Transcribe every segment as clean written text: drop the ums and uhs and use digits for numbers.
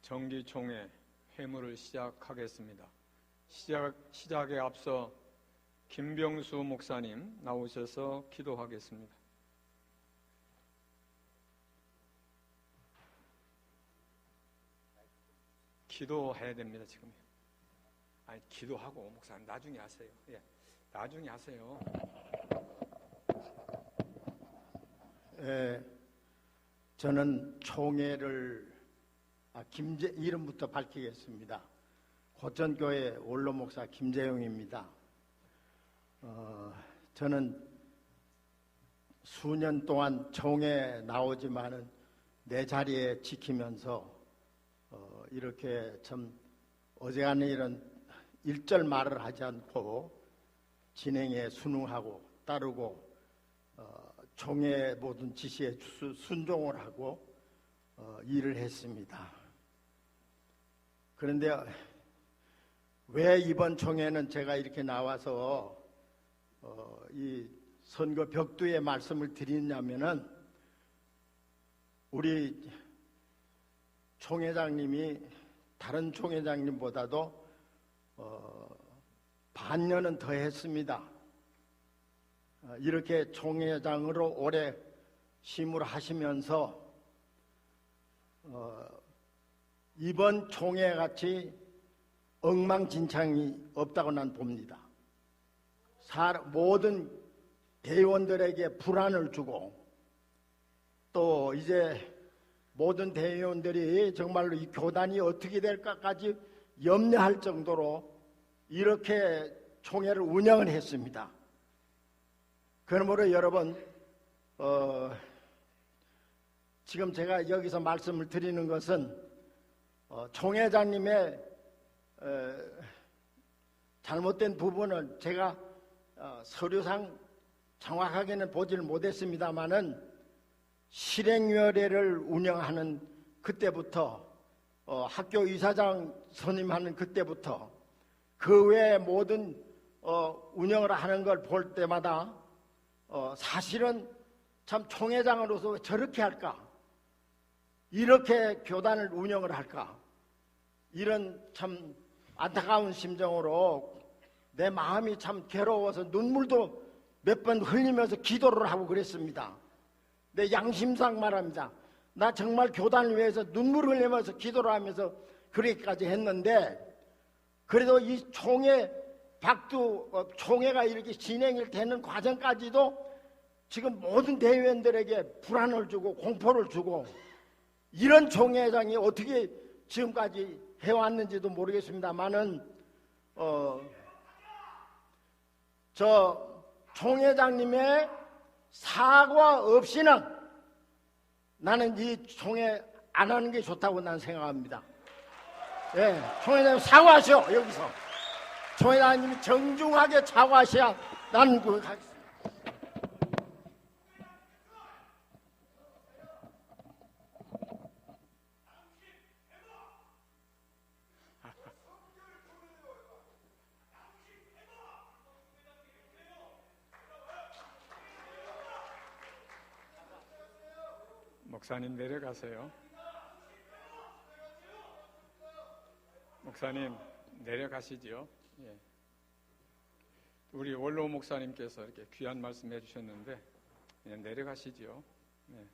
정기총회 회무를 시작하겠습니다. 시작에 앞서 김병수 목사님 나오셔서 기도하겠습니다. 기도해야 됩니다. 지금. 아니, 기도하고 목사님 나중에 하세요. 예, 나중에 하세요. 저는 총회를 이름부터 밝히겠습니다. 고천교회 원로 목사 김재용입니다. 저는 수년 동안 총회에 나오지만은 내 자리에 지키면서 이렇게 참 어지간히 이런 일절 말을 하지 않고 진행에 순응하고 따르고 총회 모든 지시에 순종을 하고 일을 했습니다. 그런데 왜 이번 총회는 제가 이렇게 나와서 이 선거 벽두에 말씀을 드리냐면은 우리 총회장님이 다른 총회장님보다도 반년은 더 했습니다. 이렇게 총회장으로 오래 심을 하시면서 이번 총회같이 엉망진창이 없다고 난 봅니다. 모든 대의원들에게 불안을 주고 또 이제 모든 대의원들이 정말로 이 교단이 어떻게 될까까지 염려할 정도로 이렇게 총회를 운영을 했습니다. 그러므로 여러분 지금 제가 여기서 말씀을 드리는 것은 총회장님의 잘못된 부분을 제가 서류상 정확하게는 보지를 못했습니다마는 실행위원회를 운영하는 그때부터 학교 이사장 선임하는 그때부터 그 외에 모든 운영을 하는 걸 볼 때마다 사실은 참 총회장으로서 저렇게 할까? 이렇게 교단을 운영을 할까? 이런 참 안타까운 심정으로 내 마음이 참 괴로워서 눈물도 몇 번 흘리면서 기도를 하고 그랬습니다. 내 양심상 말합니다. 나 정말 교단을 위해서 눈물을 흘리면서 기도를 하면서 그렇게까지 했는데 그래도 이 총회가 이렇게 진행이 되는 과정까지도 지금 모든 대의원들에게 불안을 주고 공포를 주고 이런 총회장이 어떻게 지금까지 해왔는지도 모르겠습니다만은 저 총회장님의 사과 없이는 나는 이 총회 안 하는 게 좋다고 난 생각합니다. 예, 총회장님 사과하시오. 여기서 총회장님이 정중하게 사과하셔야 나는 하겠습니다. 목사님 내려가세요. 목사님 내려가시죠. 예. 우리 원로 목사님께서 이렇게 귀한 말씀 해주셨는데 그냥 내려가시죠. 예.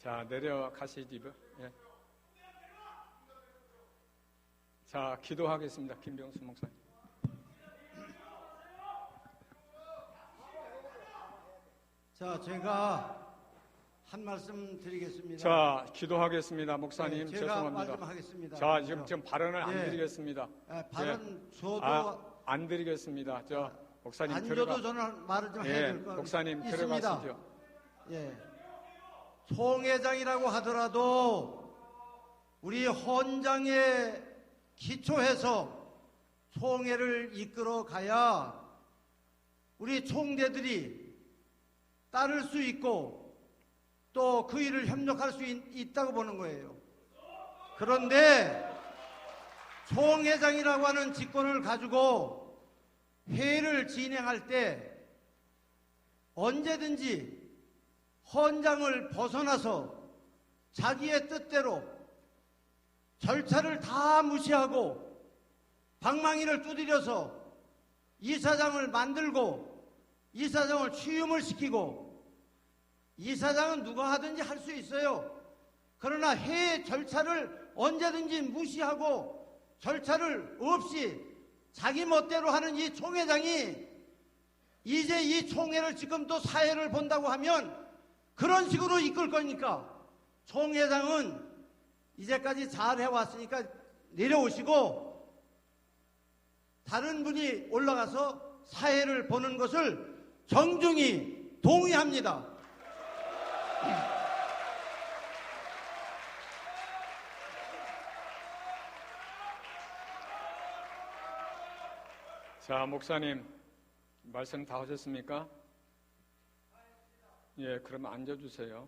자, 내려가시지. 예. 자, 기도하겠습니다. 김병수 목사님. 자, 제가 한 말씀 드리겠습니다. 자, 기도하겠습니다. 목사님, 네, 제가 죄송합니다. 말 좀 하겠습니다. 자, 지금 발언을 안 예. 드리겠습니다. 발언 줘도 안 드리겠습니다. 저 목사님 안 줘도 저는 말을 좀 해야 될 것 목사님 있습니다. 들어가시죠. 예. 총회장이라고 하더라도 우리 헌장에 기초해서 총회를 이끌어 가야 우리 총대들이 따를 수 있고 또 그 일을 협력할 수 있다고 보는 거예요. 그런데 총회장이라고 하는 직권을 가지고 회의를 진행할 때 언제든지 헌장을 벗어나서 자기의 뜻대로 절차를 다 무시하고 방망이를 두드려서 이사장을 만들고 이사장을 취임을 시키고 이사장은 누가 하든지 할 수 있어요. 그러나 회의 절차를 언제든지 무시하고 절차를 없이 자기 멋대로 하는 이 총회장이 이제 이 총회를 지금 또 사회를 본다고 하면 그런 식으로 이끌 거니까 총회장은 이제까지 잘 해왔으니까 내려오시고 다른 분이 올라가서 사회를 보는 것을 정중히 동의합니다. 자, 목사님, 말씀 다 하셨습니까? 예, 그러면 앉아주세요.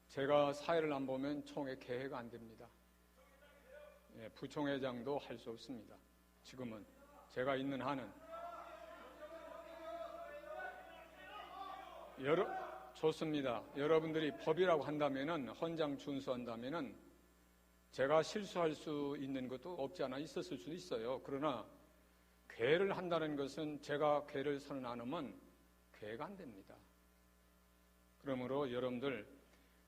제가 사회를 안 보면 총회 개회가 안 됩니다. 예, 부총회장도 할 수 없습니다. 지금은 제가 있는 한은. 좋습니다. 여러분들이 법이라고 한다면은, 헌장 준수한다면은 제가 실수할 수 있는 것도 없지 않아 있었을 수도 있어요. 그러나 괴를 한다는 것은 제가 괴를 선언 안 하면 괴가 안 됩니다. 그러므로 여러분들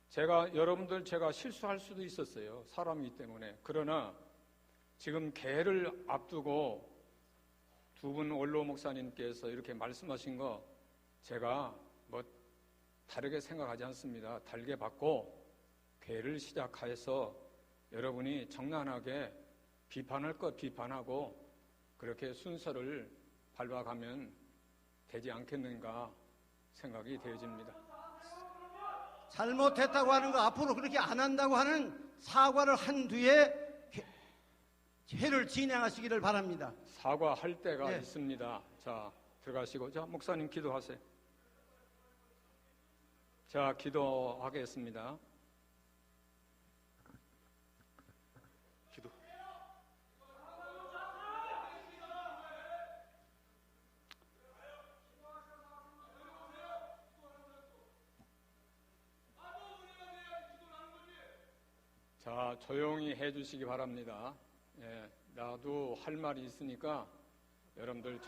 제가 실수할 수도 있었어요. 사람이기 때문에. 그러나 지금 괴를 앞두고 두 분 원로 목사님께서 이렇게 말씀하신 거 제가 뭐 다르게 생각하지 않습니다. 달게 받고 괴를 시작해서 여러분이 정난하게 비판할 것 비판하고 그렇게 순서를 밟아가면 되지 않겠는가 생각이 되어집니다. 잘못했다고 하는 거 앞으로 그렇게 안 한다고 하는 사과를 한 뒤에 회를 진행하시기를 바랍니다. 사과할 때가 네. 있습니다. 자, 들어가시고. 자, 목사님 기도하세요. 자, 기도하겠습니다. 기도. 자, 조용히 해주시기 바랍니다. 예, 나도 할 말이 있으니까 여러분들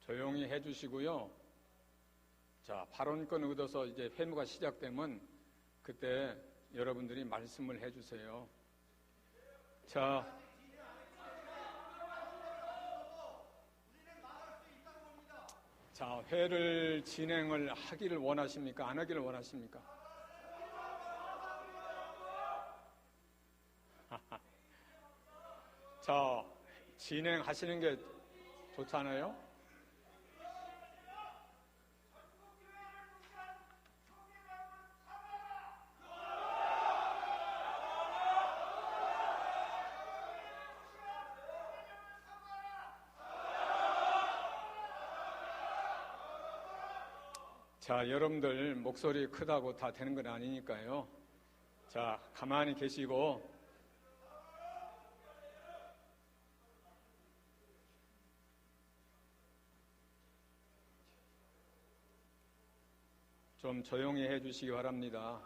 조용히 해주시고요. 자, 발언권 얻어서 이제 회무가 시작되면 그때 여러분들이 말씀을 해주세요. 자, 회를 진행을 하기를 원하십니까? 안 하기를 원하십니까? 자, 진행하시는 게 좋잖아요. 자, 여러분들 목소리 크다고 다 되는 건 아니니까요. 자, 가만히 계시고 좀 조용히 해주시기 바랍니다.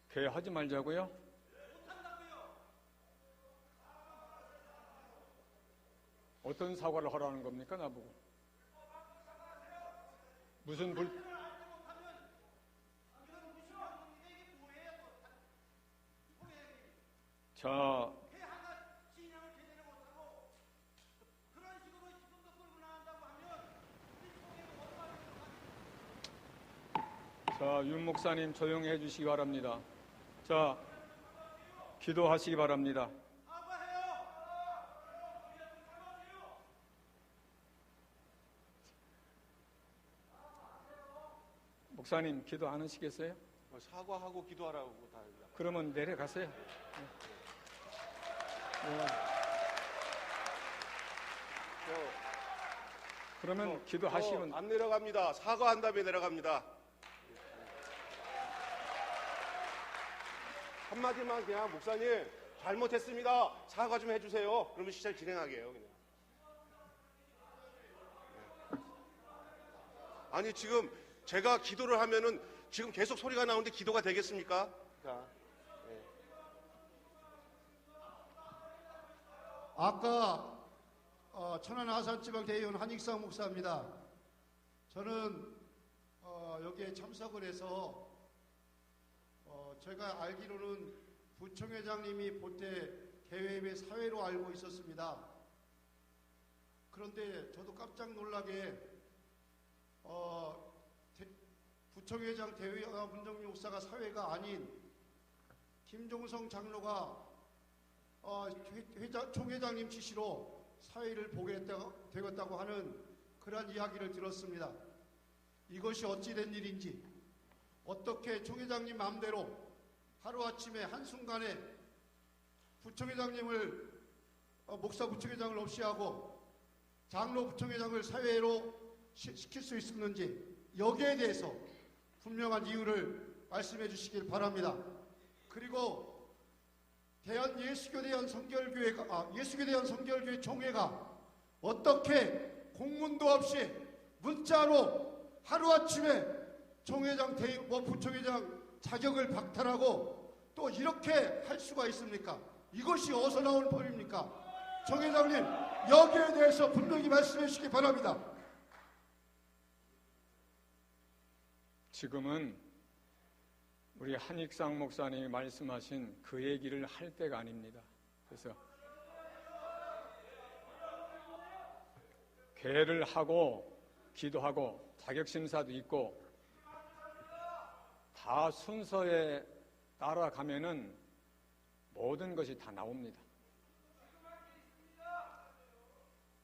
개하지 말자고요? 어떤 사과를 하라는 겁니까, 나보고? 무슨 자, 윤 목사님 조용히 해주시기 바랍니다. 자, 기도하시기 바랍니다. 목사님 기도 안 하시겠어요? 사과하고 기도하라고 다. 그러면 내려가세요. 그러면 기도하시면 안 내려갑니다. 사과한 다음에 내려갑니다. 한마디만 그냥 목사님 잘못했습니다. 사과 좀 해주세요. 그러면 시작 진행하게 해요. 그냥. 아니 지금 제가 기도를 하면은 지금 계속 소리가 나오는데 기도가 되겠습니까? 자, 네. 아까 천안 아산지방대의원 한익상 목사입니다. 저는 여기에 참석을 해서 제가 알기로는 부총회장님이 보태 개회의 사회로 알고 있었습니다. 그런데 저도 깜짝 놀라게 부총회장 대회와 문정민 목사가 사회가 아닌 김종성 장로가 총회장님 지시로 사회를 보게 되었다고 하는 그러한 이야기를 들었습니다. 이것이 어찌된 일인지, 어떻게 총회장님 마음대로 하루아침에 한순간에 부총회장님을 목사 부총회장을 없이 하고 장로 부총회장을 사회로 시킬 수 있었는지, 여기에 대해서 분명한 이유를 말씀해 주시길 바랍니다. 그리고 예수교대한 성결교회 총회가 어떻게 공문도 없이 문자로 하루아침에 총회장, 부총회장 자격을 박탈하고 또 이렇게 할 수가 있습니까? 이것이 어디서 나오는 법입니까? 총회장님, 여기에 대해서 분명히 말씀해 주시기 바랍니다. 지금은 우리 한익상 목사님이 말씀하신 그 얘기를 할 때가 아닙니다. 그래서 개를 하고 기도하고 자격심사도 있고 다 순서에 따라가면은 모든 것이 다 나옵니다.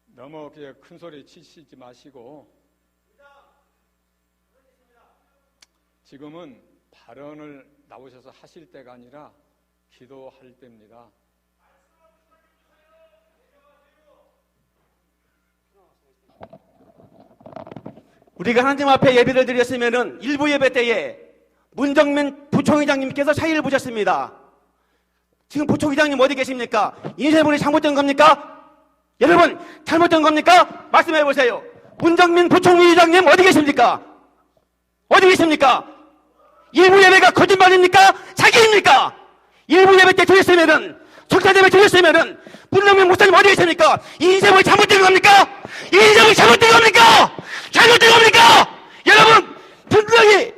너무 큰 소리 치시지 마시고 지금은 발언을 나오셔서 하실 때가 아니라 기도할 때입니다. 우리가 하나님 앞에 예배를 드렸으면은 일부 예배 때에 문정민 부총회장님께서 사의를 보셨습니다. 지금 부총회장님 어디 계십니까? 인쇄물이 잘못된 겁니까? 여러분, 잘못된 겁니까? 말씀해 보세요. 문정민 부총회장님 어디 계십니까? 어디 계십니까? 일부 예배가 거짓말입니까? 사기입니까? 일부 예배 때 드렸으면은, 석자 예배 드렸으면은, 문정민 목사님 어디 계십니까? 인쇄물이 잘못된 겁니까? 인쇄물이 잘못된 겁니까? 잘못된 겁니까? 여러분, 분명히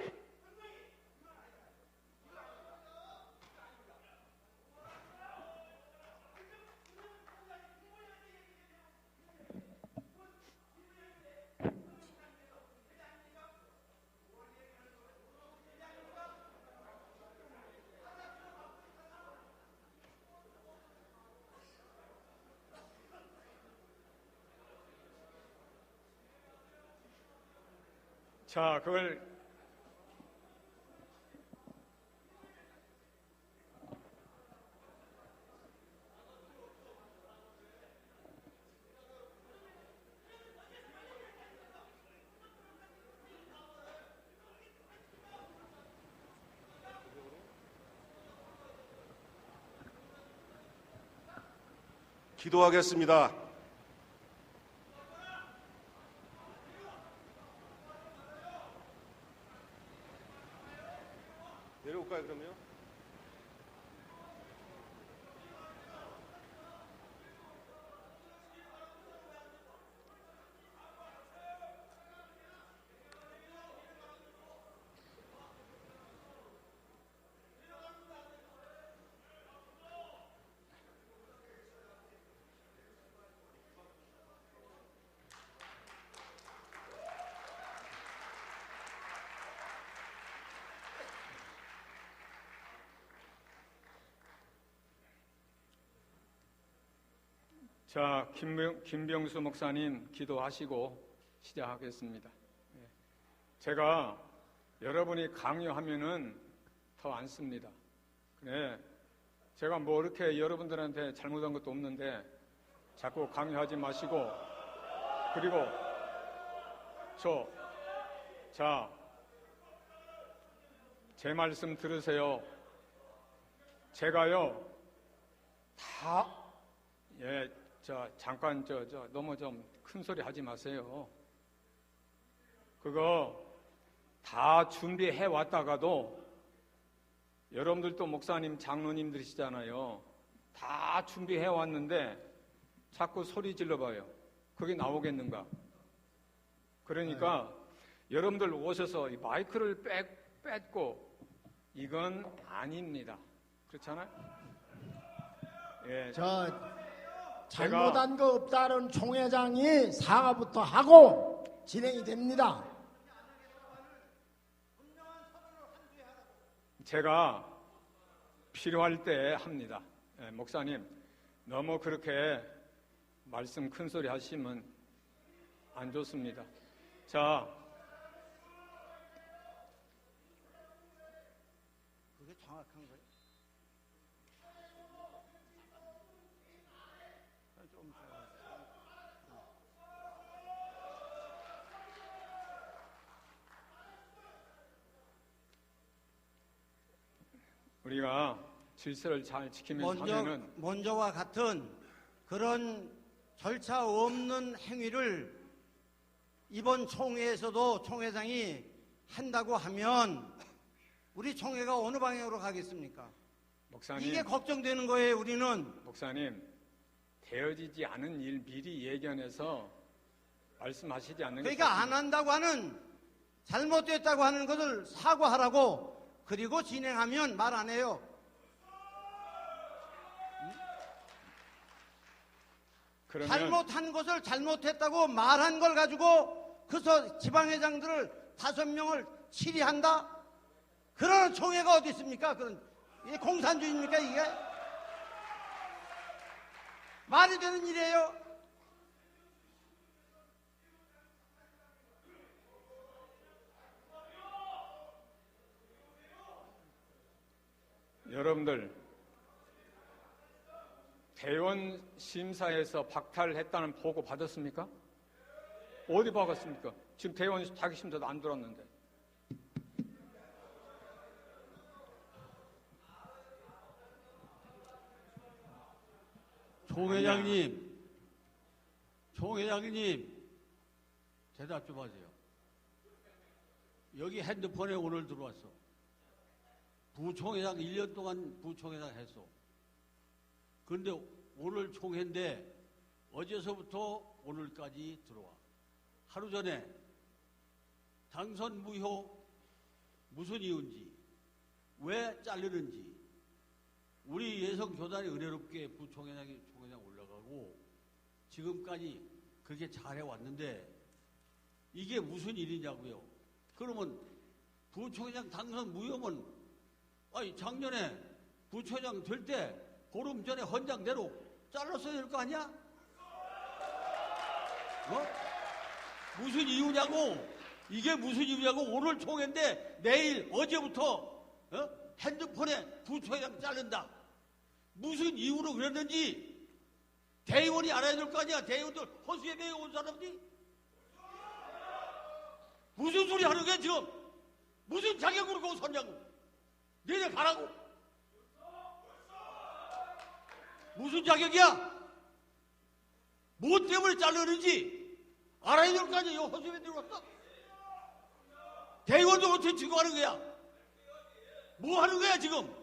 자, 그걸 기도하겠습니다. 내려올까요, 그러면? 자, 김병수 목사님 기도하시고 시작하겠습니다. 제가 여러분이 강요하면은 더 안 씁니다. 그래, 제가 뭐 이렇게 여러분들한테 잘못한 것도 없는데 자꾸 강요하지 마시고, 그리고 제 말씀 들으세요. 제가요 잠깐 너무 좀 큰 소리 하지 마세요. 그거 다 준비해 왔다가도 여러분들도 목사님, 장로님들이시잖아요. 다 준비해 왔는데 자꾸 소리 질러봐요. 그게 나오겠는가? 그러니까 여러분들 오셔서 이 마이크를 뺏고 이건 아닙니다. 그렇잖아요? 예. 잘못한 거 없다는 총회장이 사과부터 하고 진행이 됩니다. 제가 필요할 때 합니다. 예, 목사님, 너무 그렇게 말씀 큰 소리 하시면 안 좋습니다. 자, 그게 정확한 거예요. 우리가 질서를 잘 지키면서 하면은 먼저와 같은 그런 절차 없는 행위를 이번 총회에서도 총회장이 한다고 하면 우리 총회가 어느 방향으로 가겠습니까? 목사님, 이게 걱정되는 거예요. 우리는 목사님, 되어지지 않은 일 미리 예견해서 말씀하시지 않는 게 그러니까 안 한다고 하는, 잘못됐다고 하는 것을 사과하라고, 그리고 진행하면 말 안 해요. 그러면 잘못한 것을 잘못했다고 말한 걸 가지고 그래서 지방회장들을 5명을 치리한다? 그런 총회가 어디 있습니까? 이게 공산주의입니까 이게? 말이 되는 일이에요? 여러분들 대원 심사에서 박탈했다는 보고 받았습니까? 어디 받았습니까? 지금 대원 자기 심사도 안 들었는데. 총회장님, 대답 좀 하세요. 여기 핸드폰에 오늘 들어왔어. 부총회장 1년 동안 부총회장 했어. 그런데 오늘 총회인데 어제서부터 오늘까지 들어와. 하루 전에 당선 무효 무슨 이유인지, 왜 자르는지, 우리 예성교단이 은혜롭게 부총회장이 총회장 올라가고 지금까지 그렇게 잘해왔는데 이게 무슨 일이냐고요. 그러면 부총회장 당선 무효면, 아니 작년에 부총회장 될 때 보름 전에 헌장대로 잘랐어야 될 거 아니야? 무슨 이유냐고. 이게 무슨 이유냐고. 오늘 총회인데 내일 어제부터 핸드폰에 부총회장 자른다. 무슨 이유로 그랬는지 대의원이 알아야 될 거 아니야. 대의원들 허수예배에 온 사람들이 무슨 소리 하는 거야 지금. 무슨 자격으로 그거 선냐고. 내내 가라고. 무슨 자격이야? 뭐 때문에 자르는지 알아야 될 거 아니야. 허수예배 들어왔어. 대의원도 어떻게 증거하는 거야? 뭐 하는 거야 지금?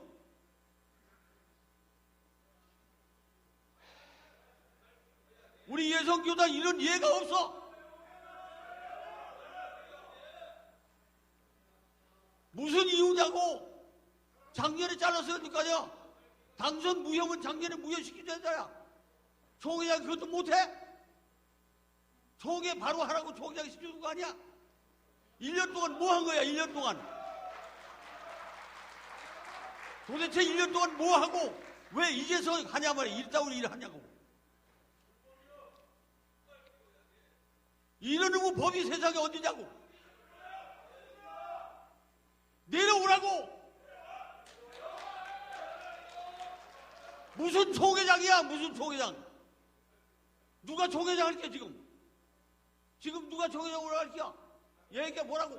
우리 예성교단 이런 이해가 없어. 무슨 이유냐고. 작년에 잘랐어야 될 거 아니야. 당선 무효면 작년에 무효시키자 자야. 총회장 그것도 못해? 총회 바로 하라고 총회장이 시켜준 거 아니야? 1년 동안 뭐 한 거야 1년 동안. 도대체 1년 동안 뭐 하고 왜 이제서 하냐 말이야. 이따위로 일을 하냐고. 이러는 법이 세상에 어디냐고. 내려오라고. 무슨 총회장이야, 무슨 총회장? 누가 총회장 할게, 지금? 지금 누가 총회장으로 할게야? 얘기해 뭐라고?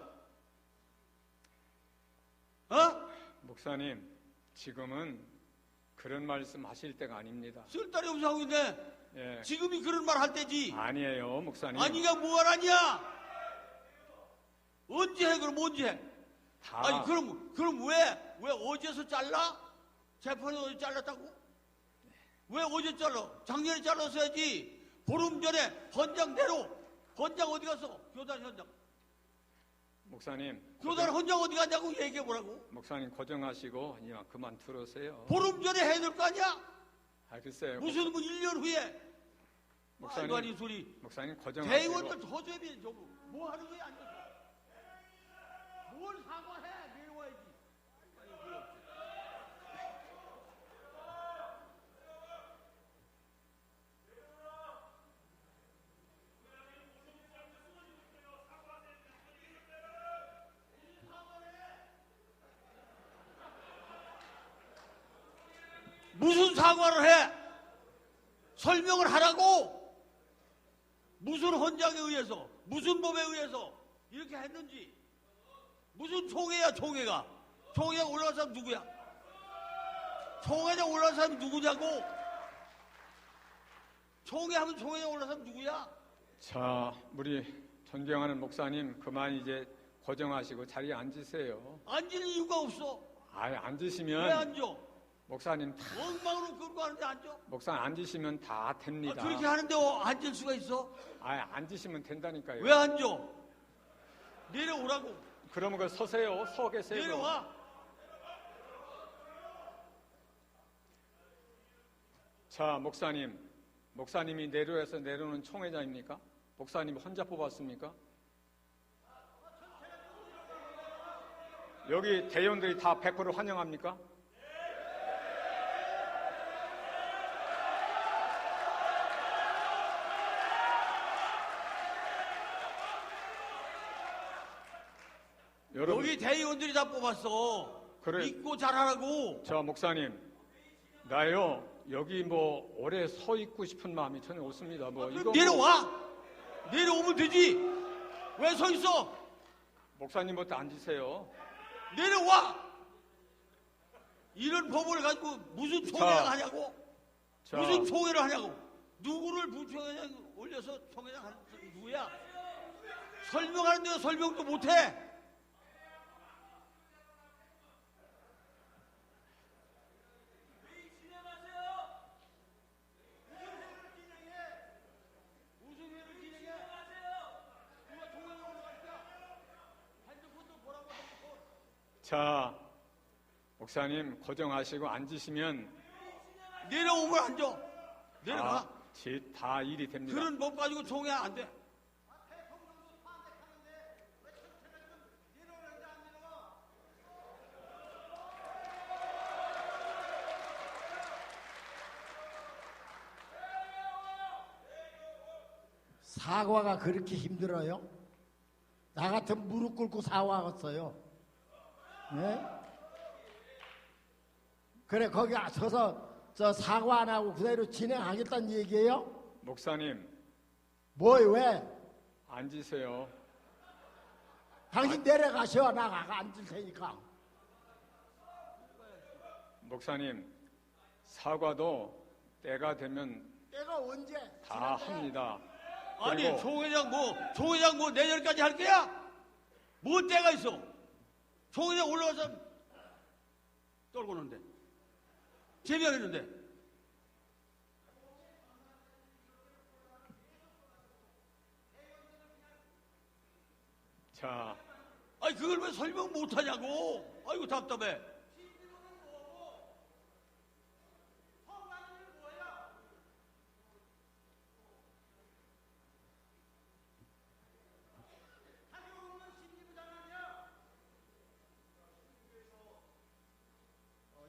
어? 목사님, 지금은 그런 말씀 하실 때가 아닙니다. 쓸데리 없어 하고 있네. 예. 지금이 그런 말 할 때지. 아니에요, 목사님. 아니가 뭐가 아니야? 언제 해, 그럼 언제 해? 다 아니, 그럼 왜 어제서 잘라? 재판이 어제 잘랐다고? 왜 어제 잘라? 작년에 잘랐어야지. 보름 전에 헌장 어디 갔어? 교단 현장. 목사님, 교단 헌장 어디 갔냐고 얘기해 보라고. 목사님 고정하시고 그냥 그만 들으세요. 보름 전에 해야 될 거 아니야? 아, 글쎄요. 무슨 뭐 1년 후에. 목사님, 말도 아닌 소리. 목사님 고정하시고. 대의원들 더줘야지, 저거. 뭐 하는 거야, 앉아서. 뭘 사과해, 내려와야지. 무슨 사과를 해? 설명을 하라고! 무슨 헌장에 의해서, 무슨 법에 의해서 이렇게 했는지. 무슨 총회야, 총회가. 총회장 올라간 사람 누구야? 총회장 올라간 사람이 누구냐고? 총회하면 총회장 올라간 사람 누구야? 자, 우리 존경하는 목사님, 그만 이제 고정하시고 자리에 앉으세요. 앉을 이유가 없어. 아, 왜 앉으시면 앉아? 목사님 다 엉망으로 끌고 가는데 앉아? 목사님 앉으시면 다 됩니다. 그렇게 하는데 앉을 수가 있어? 아, 앉으시면 된다니까요. 왜 앉아? 내려오라고. 그러면 그 서세요. 서 계세요. 내려와. 자, 목사님이 내려와서 내려오는 총회장입니까? 목사님 혼자 뽑았습니까? 여기 대의원들이 다 100% 환영합니까? 여러분, 여기 대의원들이 다 뽑았어. 그래. 믿고 잘하라고. 저 목사님, 나요 여기 뭐 오래 서 있고 싶은 마음이 전혀 없습니다. 뭐 그럼 이거 내려와. 내려오면 되지. 왜 서 있어? 목사님부터 앉으세요. 내려와. 이런 법을 가지고 무슨 총회장 하냐고? 자, 무슨 총회를 하냐고? 누구를 부총회장 올려서 총회장 하는 사람이 누구야? 설명하는데 설명도 못해. 자, 목사님 고정하시고 앉으시면 내려오면 앉아. 내려가. 다 일이 됩니다. 그런 법 가지고 총회 안 돼. 사과가 그렇게 힘들어요? 나 같은 무릎 꿇고 사과하겠어요. 네? 그래 거기 서서 저 사과 안 하고 그대로 진행하겠다는 얘기예요? 목사님 뭐 왜? 앉으세요. 당신 내려가셔. 나가 앉을 테니까. 목사님 사과도 때가 되면 내가 언제? 다 합니다. 아니 그리고 총회장 뭐 내년까지 할 거야? 뭐 때가 있어? 총회장 올라가서 떨고 노는데 재미없는데. 자, 아니 그걸 왜 설명 못하냐고. 아이고 답답해.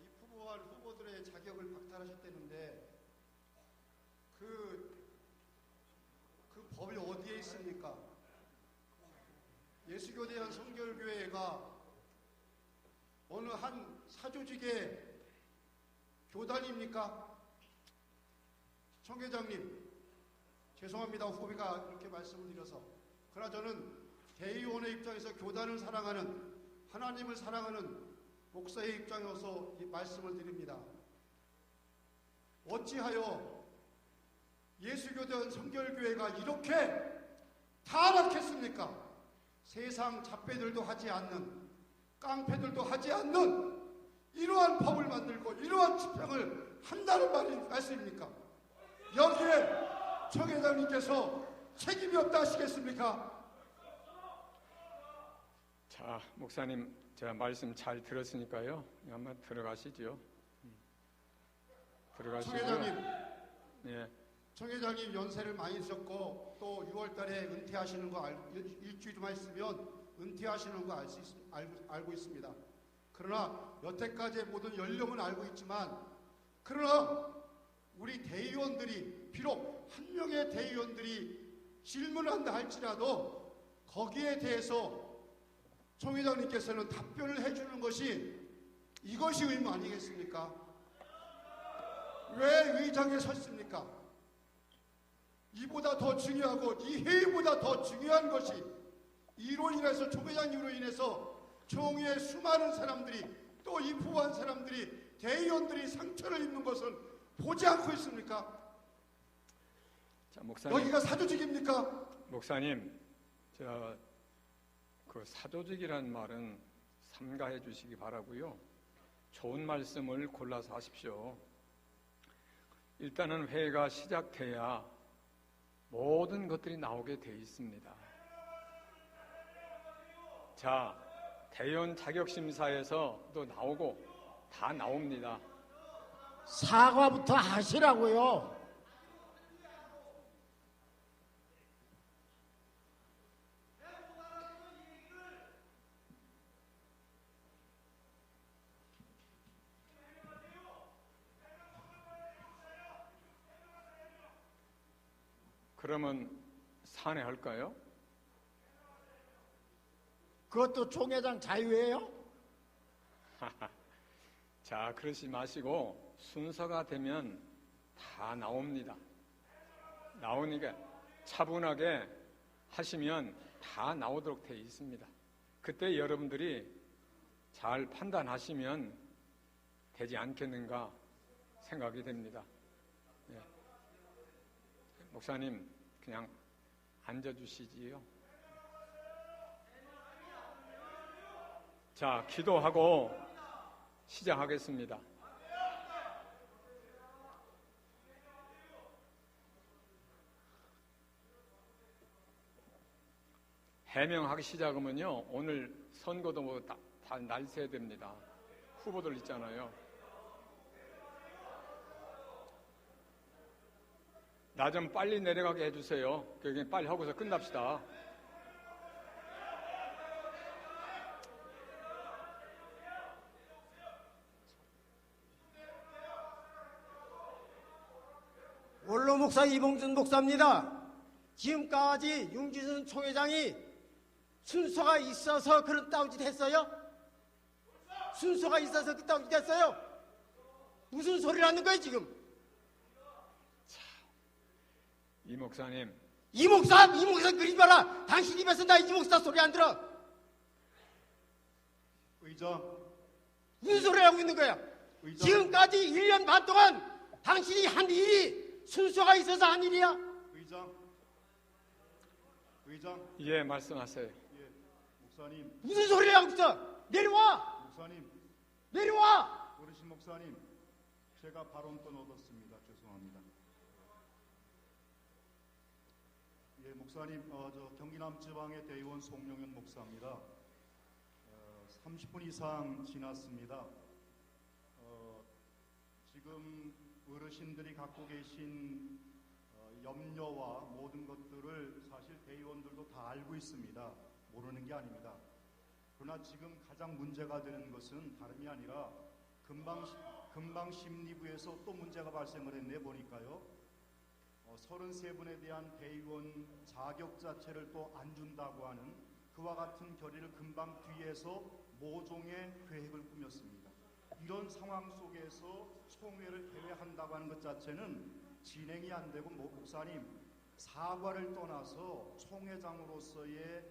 이 후보와 후보들의 자격을 박탈하셨다는데 그 법이 어디에 있습니까? 예수교대한 성결교회가 어느 한 사조직의 교단입니까? 총회장님, 죄송합니다. 후배가 이렇게 말씀을 드려서. 그러나 저는 대의원의 입장에서 교단을 사랑하는, 하나님을 사랑하는 목사의 입장에서 이 말씀을 드립니다. 어찌하여 예수교단 성결교회가 이렇게 타락했습니까? 세상 잡배들도 하지 않는, 깡패들도 하지 않는 이러한 법을 만들고 이러한 집행을 한다는 말씀입니까? 여기에 총회장님께서 책임이 없다 하시겠습니까? 자, 목사님, 제가 말씀 잘 들었으니까요. 한번 들어가시죠. 들어가시고요. 총회장님, 예. 총회장님 연세를 많이 드셨고 또 6월 달에 은퇴하시는 거 일주일만 있으면 은퇴하시는 거 알고 있습니다. 그러나 여태까지의 모든 연령은 알고 있지만, 그러나 우리 대의원들이, 비록 한 명의 대의원들이 질문한다 할지라도 거기에 대해서 총회장님께서는 답변을 해주는 것이, 이것이 의무 아니겠습니까? 왜 의장에 섰습니까? 이보다 더 중요하고 이 회의보다 더 중요한 것이, 이로 인해서, 총회장님으로 인해서 총회의 수많은 사람들이, 또 이 부한 사람들이, 대의원들이 상처를 입는 것을 보지 않고 있습니까? 자, 목사님. 여기가 사조직입니까? 목사님, 그 사조직이라는 말은 삼가해 주시기 바라고요. 좋은 말씀을 골라서 하십시오. 일단은 회의가 시작돼야 모든 것들이 나오게 돼 있습니다. 자, 대의원 자격심사에서도 나오고 다 나옵니다. 사과부터 하시라고요. 그러면 산회할까요? 그것도 총회장 자유예요? 자, 그러지 마시고 순서가 되면 다 나옵니다. 나오니까 차분하게 하시면 다 나오도록 되어 있습니다. 그때 여러분들이 잘 판단하시면 되지 않겠는가 생각이 됩니다. 네. 목사님, 그냥 앉아주시지요. 자, 기도하고 시작하겠습니다. 해명하기 시작하면요, 오늘 선거도 뭐 다 날새야 됩니다. 후보들 있잖아요. 나 좀 빨리 내려가게 해주세요. 그냥 빨리 하고서 끝납시다. 원로 목사 이봉준 목사입니다. 지금까지 윤기순 총회장이 순서가 있어서 그런 따오짓 했어요? 순서가 있어서 그 따오짓 했어요? 무슨 소리를 하는 거예요 지금? 이 목사님, 이 목사 그러지 마라. 당신 입에서 나 이 목사 소리 안 들어. 의장, 무슨 소리를 하고 있는 거야? 의장. 지금까지 1년 반 동안 당신이 한 일이 순서가 있어서 한 일이야? 의장, 예, 말씀하세요. 예, 목사님, 무슨 소리를 하고 있어? 내려와! 목사님, 내려와! 어르신 목사님, 제가 발언권 얻었습니다. 죄송합니다. 예, 목사님, 저 경기남 지방의 대의원 송영현 목사입니다. 30분 이상 지났습니다. 지금 어르신들이 갖고 계신 염려와 모든 것들을 사실 대의원들도 다 알고 있습니다. 모르는 게 아닙니다. 그러나 지금 가장 문제가 되는 것은 다름이 아니라 금방 심리부에서 또 문제가 발생을 했네 보니까요. 33분에 대한 대의원 자격 자체를 또 안 준다고 하는 그와 같은 결의를 금방 뒤에서 모종의 계획을 꾸몄습니다. 이런 상황 속에서 총회를 개회한다고 하는 것 자체는 진행이 안 되고 목사님 사과를 떠나서 총회장으로서의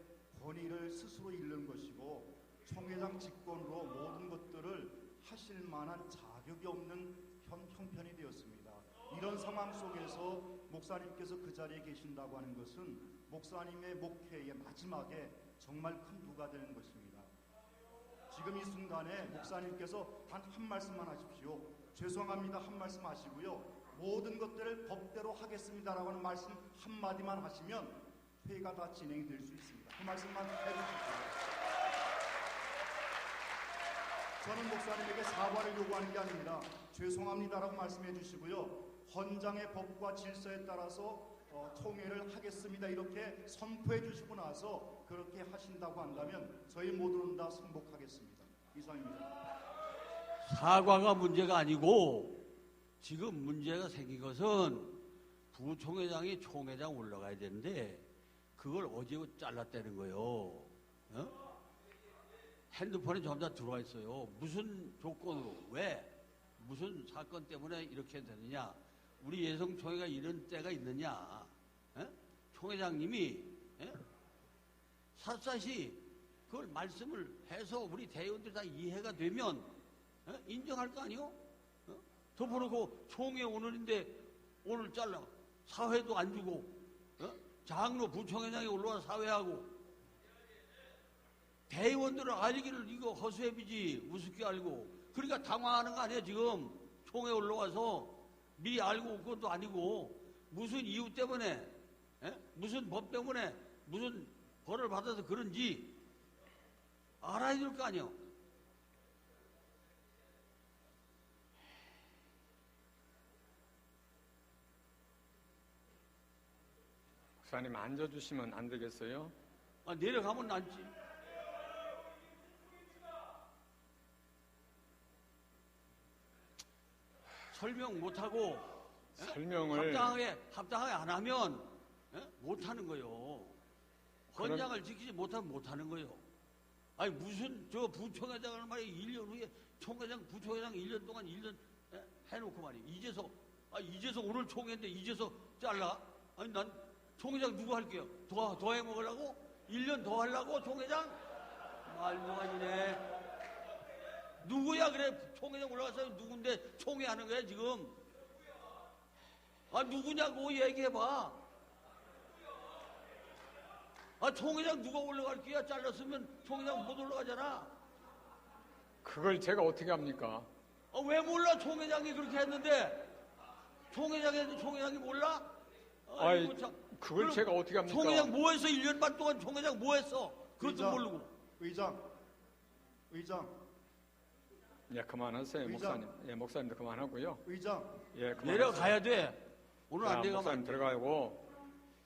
권위를 스스로 잃는 것이고 총회장 직권으로 모든 것들을 하실 만한 자격이 없는 형편이 되었습니다. 이런 상황 속에서 목사님께서 그 자리에 계신다고 하는 것은 목사님의 목회의 마지막에 정말 큰 부가 되는 것입니다. 지금 이 순간에 목사님께서 단 한 말씀만 하십시오. 죄송합니다 한 말씀 하시고요. 모든 것들을 법대로 하겠습니다라고 하는 말씀 한마디만 하시면 회의가 다 진행이 될 수 있습니다. 그 말씀만 해주십시오. 저는 목사님에게 사과를 요구하는 게 아닙니다. 죄송합니다라고 말씀해 주시고요. 헌장의 법과 질서에 따라서 총회를 하겠습니다 이렇게 선포해 주시고 나서 그렇게 하신다고 한다면 저희 모두는 다 승복하겠습니다. 이상입니다. 사과가 문제가 아니고 지금 문제가 생긴 것은 부총회장이 총회장 올라가야 되는데 그걸 어제 잘랐다는 거예요. 어? 핸드폰에 전부 다 들어와 있어요. 무슨 조건으로, 왜, 무슨 사건 때문에 이렇게 되느냐, 우리 예성총회가 이런 때가 있느냐, 에? 총회장님이 샅샅이 그걸 말씀을 해서 우리 대의원들 다 이해가 되면 인정할 거 아니요? 덮어놓고 총회 오늘인데 오늘 잘라 사회도 안 주고 장로 부총회장이 올라와서 사회하고 대의원들은 알기를 이거 허수애비지 우습게 알고 그러니까 당황하는 거 아니야 지금. 총회 올라와서 미리 알고 그것도 아니고 무슨 이유 때문에 무슨 법 때문에 무슨 벌을 받아서 그런지 알아야 될 거 아니야. 목사님 앉아주시면 안 되겠어요? 내려가면 낫지. 설명 못하고 설명을 합당하게 안 하면 못하는 거요. 헌장을 지키지 못하면 못하는 거요. 아니 무슨 저 부총회장을 말이야 1년 후에 총회장 부총회장 1년 동안 1년 해놓고 말이야 이제서 오늘 총회인데 이제서 잘라. 아니 난 총회장 누구 할게요? 더 해먹으려고? 1년 더 하려고 총회장? 말도 아니네. 누구야 그래 총회장 올라가서 누군데 총회하는 거야 지금? 누구냐고 얘기해봐. 총회장 누가 올라갈 거야? 잘랐으면 총회장 못 올라가잖아. 그걸 제가 어떻게 합니까? 왜 몰라? 총회장이 그렇게 했는데 총회장이 했는데 총회장이 몰라? 아이, 그걸 제가 어떻게 합니까? 총회장 뭐 했어? 1년 반 동안 총회장 뭐 했어? 그것도 모르고. 의장. 예, 그만하세요, 의장. 목사님. 예, 목사님도 그만하고요. 의장. 예, 그만하세요. 내려가야 돼. 오늘 안 내가면 목사님 들어가고.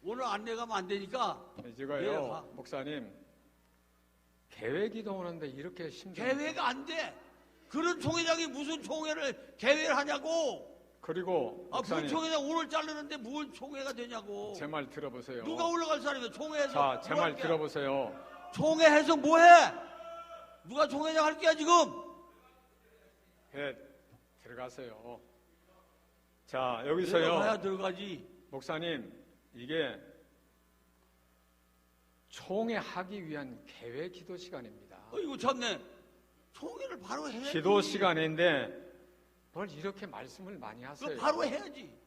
오늘 안 내가면 안 되니까. 제가요, 내려가. 목사님 계획이도 오는데 이렇게 힘들어. 계획 안 돼. 그런 총회장이 무슨 총회를 계획을 하냐고. 그리고 목사님, 부총회장 오늘 자르는데 뭘 총회가 되냐고. 제 말 들어보세요. 누가 올라갈 사람이야? 총회에서. 자, 제 말 들어보세요. 총회해서 뭐해? 누가 총회장 할 게야 지금? 예, 들어가세요. 자, 여기서요. 내려가야 들어가지. 목사님, 이게 총회하기 위한 계획 기도 시간입니다. 이거 참네. 총회를 바로 해야지. 기도 시간인데 뭘 이렇게 말씀을 많이 하세요? 그거 바로 해야지.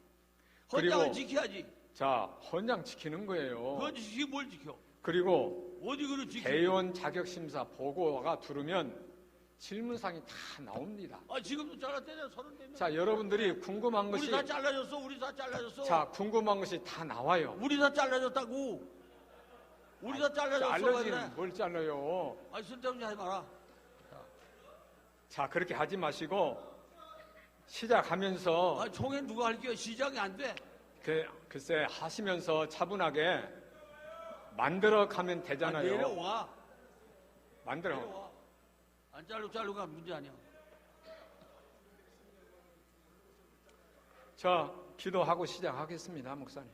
그리고 헌장을 지켜야지. 자, 헌장 지키는 거예요. 그거 지키기 뭘 지켜? 그리고 어디 그걸 지켜? 대의원 자격심사 보고가 들으면 질문사항이 다 나옵니다. 지금도 잘랐대잖아. 30대. 자, 여러분들이 궁금한 것이 우리 다 잘라졌어. 우리 다 잘라졌어. 자, 궁금한 것이 다 나와요. 우리 다 잘라졌다고. 우리 다 잘라졌어. 잘라지는 뭘 잘라요? 쓸데없이 하지 마라. 자, 그렇게 하지 마시고 시작하면서 총회 누가 할게요? 시작이 안 돼. 글쎄 하시면서 차분하게 만들어 가면 되잖아요. 내려와. 만들어. 내려와. 안 자르가 문제 아니야. 자, 기도하고 시작하겠습니다, 목사님.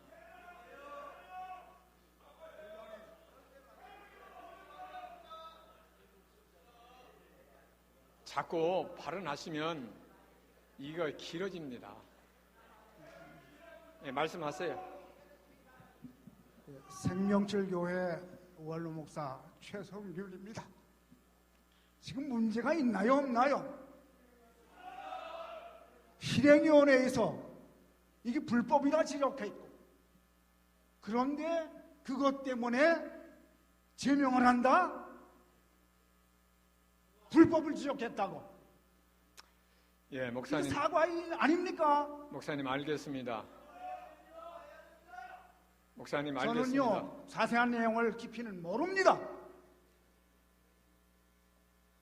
자꾸 발언하시면 이거 길어집니다. 예, 말씀하세요. 생명철교회 원로 목사 최성률입니다. 지금 문제가 있나요, 없나요? 실행위원회에서 이게 불법이라 지적해 있고, 그런데 그것 때문에 제명을 한다? 불법을 지적했다고. 예, 목사님. 사과 아닙니까? 목사님 알겠습니다. 목사님 알겠습니다. 저는요, 자세한 내용을 깊이는 모릅니다.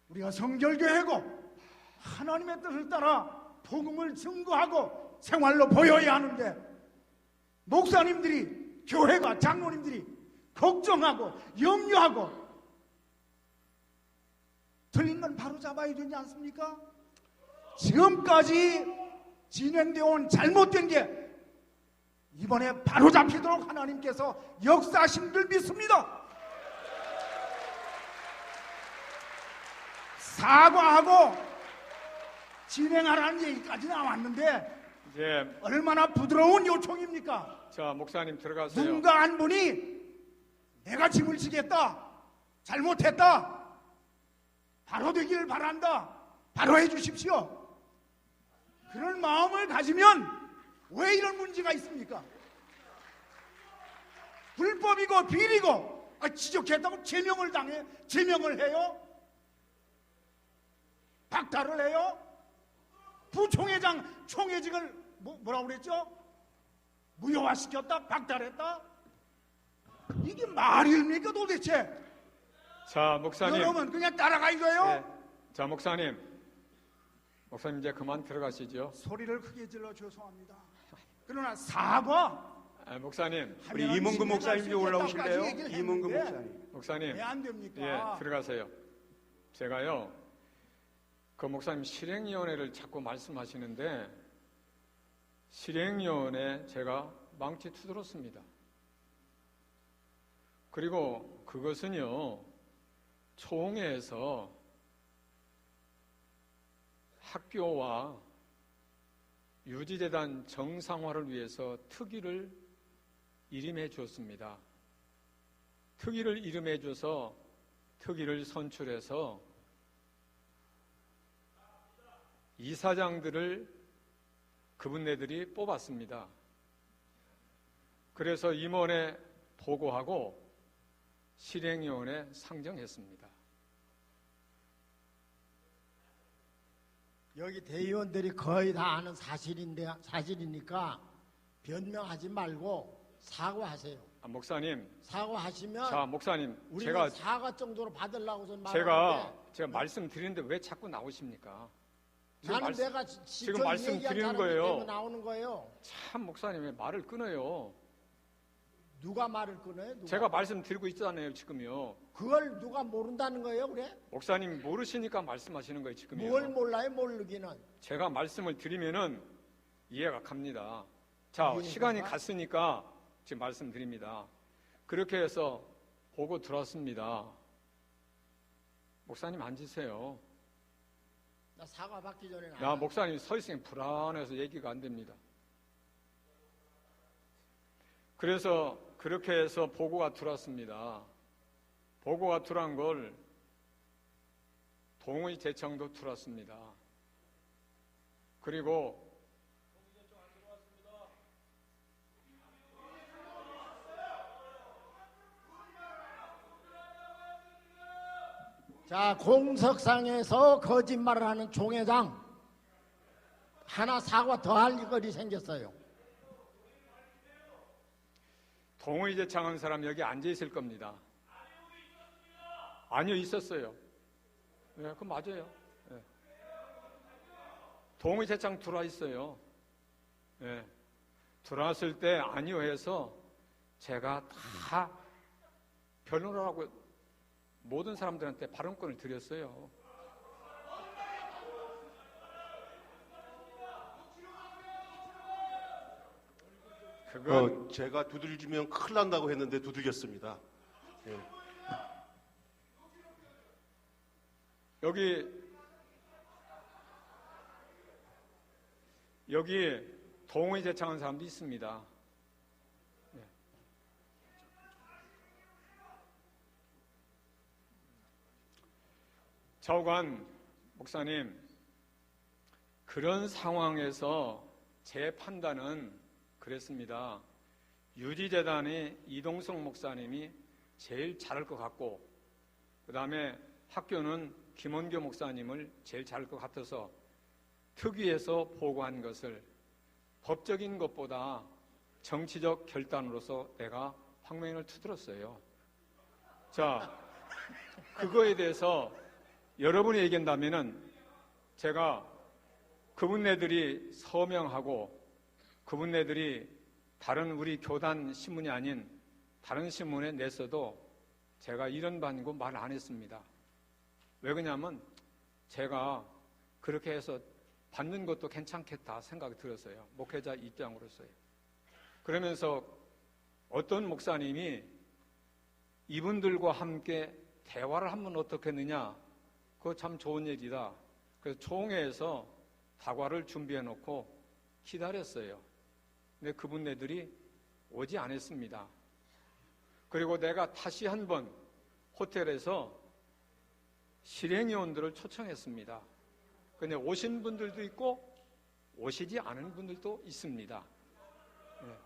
우리가 성결교회고 하나님의 뜻을 따라 복음을 증거하고 생활로 보여야 하는데, 목사님들이, 교회가, 장로님들이 걱정하고 염려하고 틀린 건 바로 잡아야 되지 않습니까? 지금까지 진행되어 온 잘못된 게 이번에 바로 잡히도록 하나님께서 역사하신 줄 믿습니다. 사과하고 진행하라는 얘기까지 나왔는데 예, 얼마나 부드러운 요청입니까? 자, 목사님 들어가세요. 누군가 한 분이 내가 짐을 지겠다, 잘못했다, 바로 되기를 바란다, 바로 해주십시오. 그런 마음을 가지면 왜 이런 문제가 있습니까? 불법이고 비리고 지적했다고 제명을 당해? 제명을 해요? 박탈을 해요? 부총회장 총회직을 뭐라고 그랬죠? 무효화시켰다? 박탈했다? 이게 말입니까 도대체? 자, 목사님. 여러분 그냥 따라가 이거예요? 예. 자, 목사님 이제 그만 들어가시죠. 소리를 크게 질러 죄송합니다. 그러나 사과. 목사님. 우리 이문근 목사님 좀 올라오실래요? 이문근 목사님. 목사님. 왜 안 됩니까? 예, 들어가세요. 제가요, 그 목사님 실행위원회를 자꾸 말씀하시는데, 실행위원회 제가 망치 투들었습니다. 그리고 그것은요, 총회에서 학교와 유지재단 정상화를 위해서 특위를 이름해 주었습니다. 특위를 이름해 줘서 특위를 선출해서 이사장들을 그분네들이 뽑았습니다. 그래서 임원에 보고하고 실행위원회 상정했습니다. 여기 대의원들이 거의 다 아는 사실이니까 변명하지 말고 사과하세요. 목사님. 사과하시면. 자, 목사님. 우리가 사과 정도로 받으려고서 제가 말씀드리는데 왜 자꾸 나오십니까? 나는 내가 지금 말씀드리는 거예요. 나오는 거예요. 참, 목사님 왜 말을 끊어요? 누가 말을 끊어요? 누가? 제가 말씀드리고 있잖아요, 지금요. 그걸 누가 모른다는 거예요, 그래? 목사님 모르시니까 말씀하시는 거예요, 지금요. 뭘 몰라요, 모르기는. 제가 말씀을 드리면은 이해가 갑니다. 자, 시간이 갔으니까 지금 말씀드립니다. 그렇게 해서 보고 들었습니다. 목사님 앉으세요. 나 사과 받기 전에. 야, 목사님 서 있으니 불안해서 얘기가 안 됩니다. 그래서 그렇게 해서 보고가 들어왔습니다. 보고가 들어온 걸 동의 제청도 들어왔습니다. 그리고 자, 공석상에서 거짓말을 하는 총회장 하나 사과 더 할 거리 생겼어요. 동의 제청한 사람 여기 앉아 있을 겁니다. 아니요, 있었어요. 네, 그건 맞아요. 네. 동의 제청 들어와 있어요. 네. 들어왔을 때 아니요 해서 제가 다 변호를 하고 모든 사람들한테 발언권을 드렸어요. 제가 두들기면 큰일 난다고 했는데 두들겼습니다. 예. 여기 동의 제청한 사람도 있습니다. 좌우관 목사님, 그런 상황에서 제 판단은 그랬습니다. 유지재단의 이동성 목사님이 제일 잘할 것 같고, 그 다음에 학교는 김원교 목사님을 제일 잘할 것 같아서 특위에서 보고한 것을 법적인 것보다 정치적 결단으로서 내가 황명인을 투들었어요. 자, 그거에 대해서 여러분이 얘기한다면은 제가 그분네들이 서명하고 그분네들이 다른 우리 교단 신문이 아닌 다른 신문에 냈어도 제가 이런 반이고 말 안 했습니다. 왜 그러냐면 제가 그렇게 해서 받는 것도 괜찮겠다 생각이 들었어요. 목회자 입장으로서요. 그러면서 어떤 목사님이 이분들과 함께 대화를 하면 어떻겠느냐, 그거 참 좋은 일이다. 그래서 총회에서 다과를 준비해 놓고 기다렸어요. 근데 그분네들이 오지 않았습니다. 그리고 내가 다시 한번 호텔에서 실행위원들을 초청했습니다. 근데 오신 분들도 있고 오시지 않은 분들도 있습니다. 네.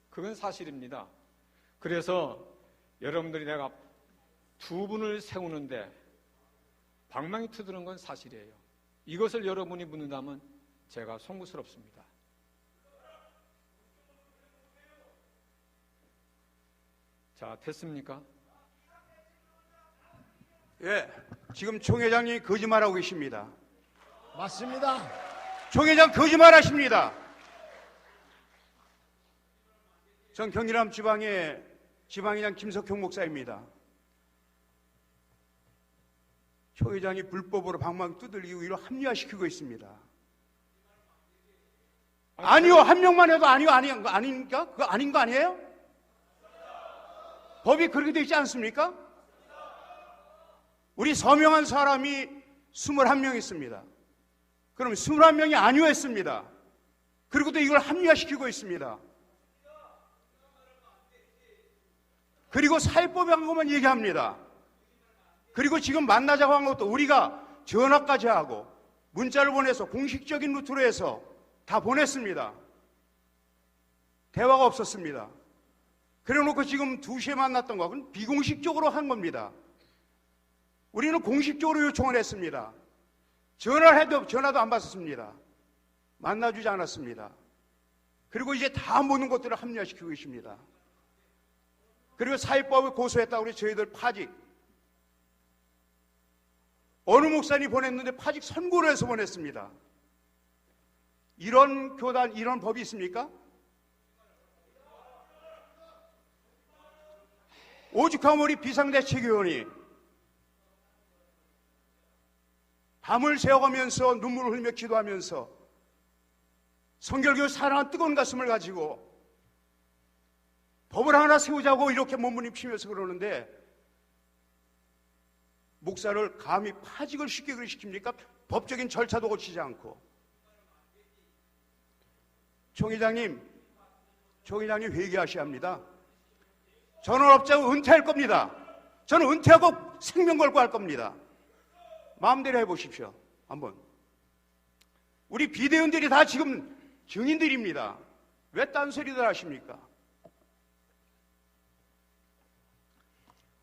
그건 사실입니다. 그래서 여러분들이 내가 두 분을 세우는데 방망이 투드는 건 사실이에요. 이것을 여러분이 묻는다면 제가 송구스럽습니다. 자, 됐습니까? 예, 지금 총회장님이 거짓말하고 계십니다. 맞습니다. 총회장 거짓말하십니다. 전 경기남 지방의 지방의장 김석형 목사입니다. 총회장이 불법으로 방망이 두들기고 이를 합리화시키고 있습니다. 아니요, 한 명만 해도 아닙니까? 그거 아닌 거 아니에요? 법이 그렇게 되어 있지 않습니까? 우리 서명한 사람이 21명 있습니다. 그럼 21명이 아니오 했습니다. 그리고 또 이걸 합리화시키고 있습니다. 그리고 사회법에 한 것만 얘기합니다. 그리고 지금 만나자고 한 것도 우리가 전화까지 하고 문자를 보내서 공식적인 루트로 해서 다 보냈습니다. 대화가 없었습니다. 그래놓고 지금 2시에 만났던 것은 비공식적으로 한 겁니다. 우리는 공식적으로 요청을 했습니다. 전화를 해도 전화도 안 받았습니다. 만나주지 않았습니다. 그리고 이제 다 모든 것들을 합리화시키고 계십니다. 그리고 사회법을 고소했다고 우리 저희들 파직, 어느 목사님이 보냈는데 파직 선고를 해서 보냈습니다. 이런 교단, 이런 법이 있습니까? 오죽하면 우리 비상대책위원이 밤을 새워가면서 눈물을 흘며 기도하면서 성결교회 사랑한 뜨거운 가슴을 가지고 법을 하나 세우자고 이렇게 몸부림치면서 그러는데 목사를 감히 파직을 쉽게 시킵니까? 법적인 절차도 거치지 않고. 총회장님 회개하셔야 합니다. 저는 업자고 은퇴할 겁니다. 저는 은퇴하고 생명 걸고 할 겁니다. 마음대로 해보십시오. 한번. 우리 비대위원들이 다 지금 증인들입니다. 왜 딴소리들 하십니까?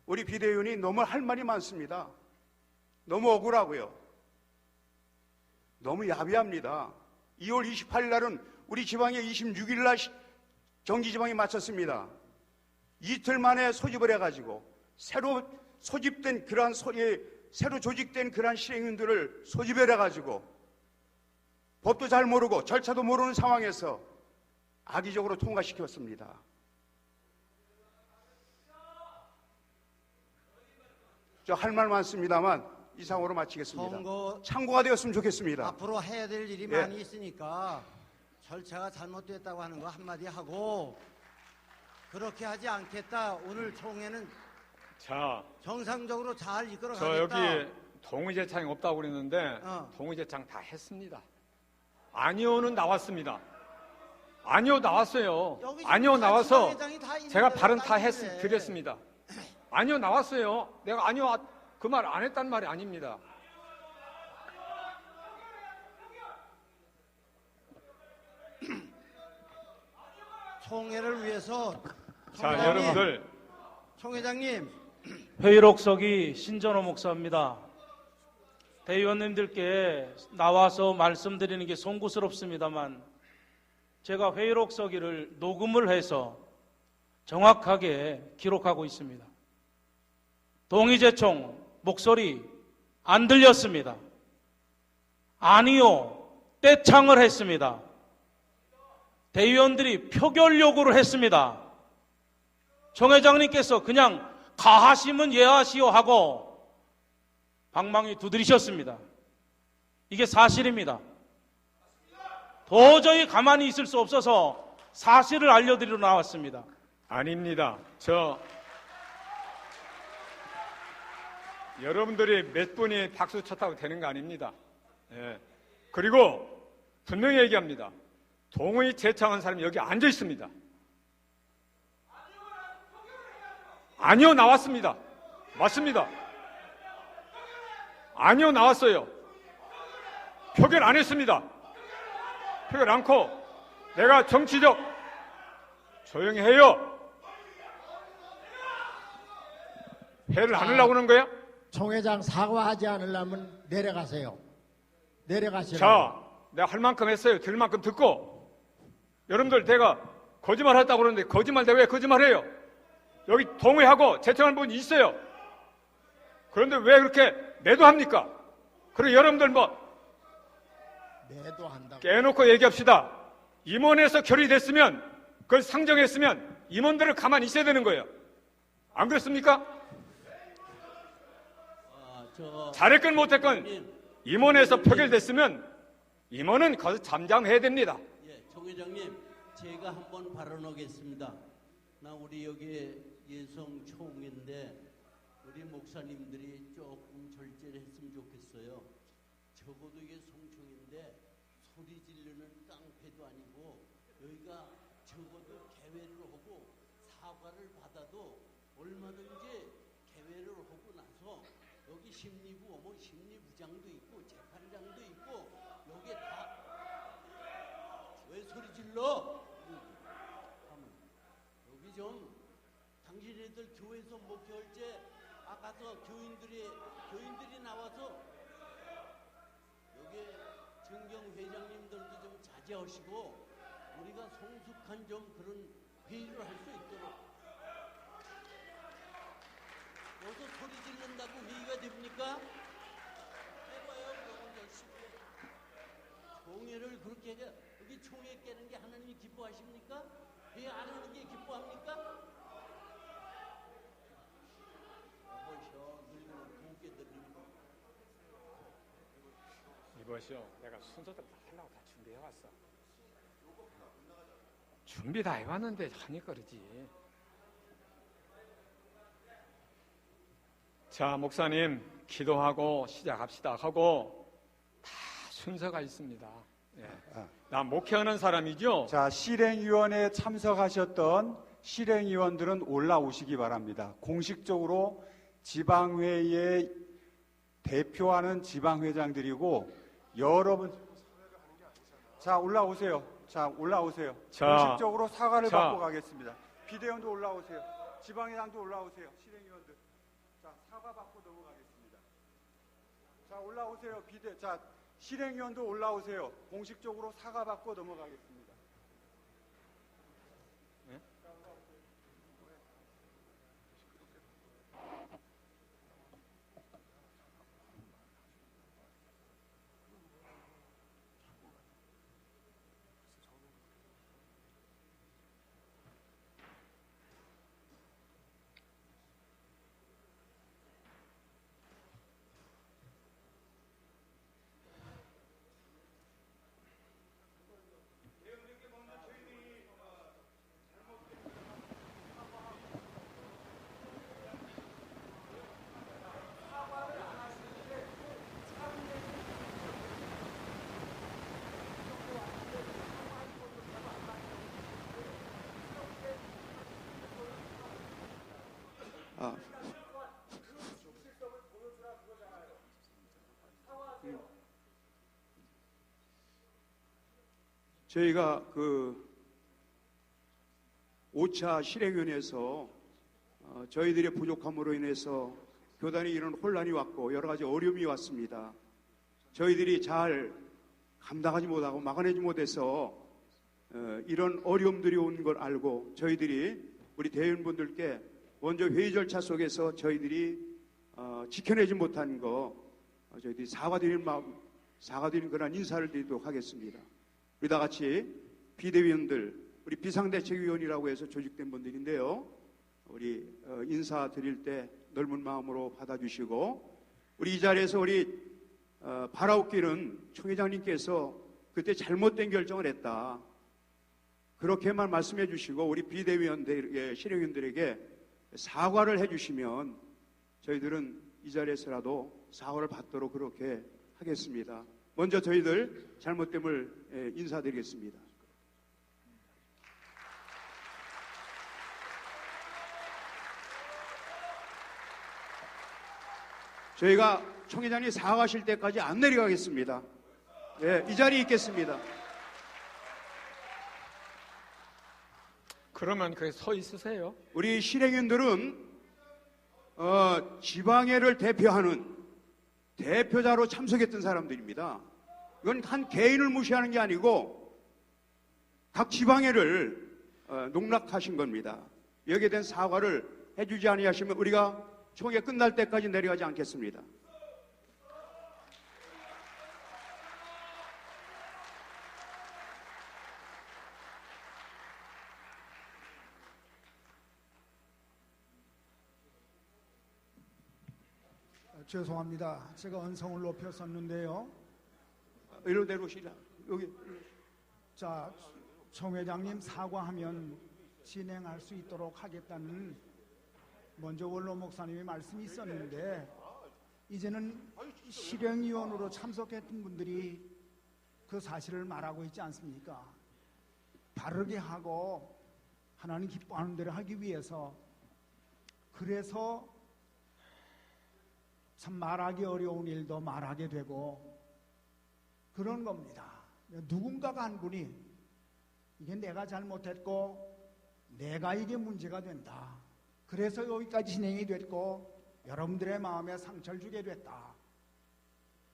우리 비대위원이 너무 할 말이 많습니다. 너무 억울하고요. 너무 야비합니다. 2월 28일 날은 우리 지방에 26일 날 경기지방이 마쳤습니다. 이틀 만에 소집을 해가지고 새로 소집된 그러한 새로 조직된 그러한 실행위원들을 소집을 해가지고 법도 잘 모르고 절차도 모르는 상황에서 악의적으로 통과시켰습니다. 저 할 말 많습니다만 이상으로 마치겠습니다. 참고가 되었으면 좋겠습니다. 앞으로 해야 될 일이 많이 있으니까 절차가 잘못됐다고 하는 거 한마디 하고, 그렇게 하지 않겠다. 오늘 총회는 자, 정상적으로 잘 이끌어 저 가겠다. 여기 동의제창이 없다고 그랬는데 동의제창 다 했습니다. 아니오는 나왔습니다. 아니오 나왔어요. 아니오 나와서 제가 발언 다 드렸습니다. 아니오 나왔어요. 내가 아니오 그 말 안 했단 말이 아닙니다. 총회를 위해서 자, 여러분들 총회장님 회의록석이 신전호 목사입니다. 대의원님들께 나와서 말씀드리는 게 송구스럽습니다만 제가 회의록서기를 녹음을 해서 정확하게 기록하고 있습니다. 동의제총 목소리 안 들렸습니다. 아니요, 떼창을 했습니다. 대의원들이 표결 요구를 했습니다. 정 회장님께서 그냥 가하시면 예하시오 하고 방망이 두드리셨습니다. 이게 사실입니다. 도저히 가만히 있을 수 없어서 사실을 알려드리러 나왔습니다. 아닙니다. 여러분들이 몇 분이 박수 쳤다고 되는 거 아닙니다. 예. 그리고 분명히 얘기합니다. 동의 제창한 사람이 여기 앉아 있습니다. 아니요, 나왔습니다. 맞습니다. 아니요, 나왔어요. 표결 안 했습니다. 표결 않고 내가 정치적 조용히 해요. 회를 안 하려고 하는 거야? 총회장 사과하지 않으려면 내려가세요. 내려가시라고. 자, 내가 할 만큼 했어요. 들을 만큼 듣고. 여러분들 내가 거짓말 했다고 그러는데 거짓말 내가 왜 거짓말해요? 여기 동의하고 제청한 분이 있어요. 그런데 왜 그렇게 매도합니까? 그리고 여러분들 매도한다고. 깨놓고 얘기합시다. 임원에서 결의됐으면 그걸 상정했으면 임원들을 가만히 있어야 되는 거예요. 안 그렇습니까? 잘했건 못했건 임원에서 표결됐으면 임원은 거기서 잠잠해야 됩니다. 예, 정 회장님, 제가 한번 발언하겠습니다. 나 우리 여기 예성 총회인데 우리 목사님들이 조금 절제를 했으면 좋겠어요. 적어도 이게 성총인데 소리 지르는 깡패도 아니고 여기가 적어도 개회를 하고 사과를 받아도 얼마든지 개회를 하고 나서 여기 심리부 뭐 심리부장도 있고 재판장도 있고 여기 다 왜 소리 질러? 여기 좀 당신네들 교회에서 목회할 때 아까서 교인들이 나와서 여기 정경 회장님들도 좀 자제하시고 우리가 성숙한 좀 그런 회의를 할 수 있도록. 여기서 소리 지른다고 회의가 됩니까? 해봐요. 그러면 열심히. 총회를 그렇게 해서 여기 총회 깨는 게 하나님이 기뻐하십니까? 회의 안 하는 게 기뻐합니까? 이것이요, 내가 순서대로 다 하려고 다 준비해왔어. 준비 다 해왔는데 하니 그러지. 자, 목사님 기도하고 시작합시다 하고 다 순서가 있습니다. 예. 나 목회하는 사람이죠. 자, 실행위원회에 참석하셨던 실행위원들은 올라오시기 바랍니다. 공식적으로 지방회의에 대표하는 지방회장들이고 여러분, 자 올라오세요. 자 올라오세요. 공식적으로 사과를 받고 가겠습니다. 비대위원도 올라오세요. 지방회장도 올라오세요. 실행위원들. 자 사과 받고 넘어가겠습니다. 자 올라오세요. 자 실행위원도 올라오세요. 공식적으로 사과 받고 넘어가겠습니다. 저희가 그 5차 실행위원회에서 저희들의 부족함으로 인해서 교단에 이런 혼란이 왔고 여러 가지 어려움이 왔습니다. 저희들이 잘 감당하지 못하고 막아내지 못해서 이런 어려움들이 온 걸 알고 저희들이 우리 대의원분들께 먼저 회의 절차 속에서 저희들이 지켜내지 못한 거 저희들이 사과드리는 그런 인사를 드리도록 하겠습니다. 우리 다 같이 비대위원들, 우리 비상대책위원이라고 해서 조직된 분들인데요. 우리 인사 드릴 때 넓은 마음으로 받아주시고, 우리 이 자리에서 우리 바라옵기는 총회장님께서 그때 잘못된 결정을 했다. 그렇게만 말씀해 주시고 우리 비대위원들에게, 실행위원들에게 사과를 해 주시면 저희들은 이 자리에서라도 사과를 받도록 그렇게 하겠습니다. 먼저 저희들 잘못됨을 인사드리겠습니다. 저희가 총회장이 사과하실 때까지 안 내려가겠습니다. 네, 이 자리에 있겠습니다. 그러면 그게 서 있으세요? 우리 실행위원들은 지방회를 대표하는 대표자로 참석했던 사람들입니다. 이건 한 개인을 무시하는 게 아니고 각 지방회를 농락하신 겁니다. 여기에 대한 사과를 해주지 아니하시면 우리가 총회 끝날 때까지 내려가지 않겠습니다. 죄송합니다. 제가 언성을 높였었는데요. 이리로 내려오시라. 여기. 자, 총회장님 사과하면 진행할 수 있도록 하겠다는 먼저 원로 목사님의 말씀이 있었는데 이제는 실행위원으로 참석했던 분들이 그 사실을 말하고 있지 않습니까? 바르게 하고 하나님 기뻐하는 대로 하기 위해서, 그래서 참 말하기 어려운 일도 말하게 되고 그런 겁니다. 누군가가 한 분이 이게 내가 잘못했고 내가 이게 문제가 된다, 그래서 여기까지 진행이 됐고 여러분들의 마음에 상처를 주게 됐다,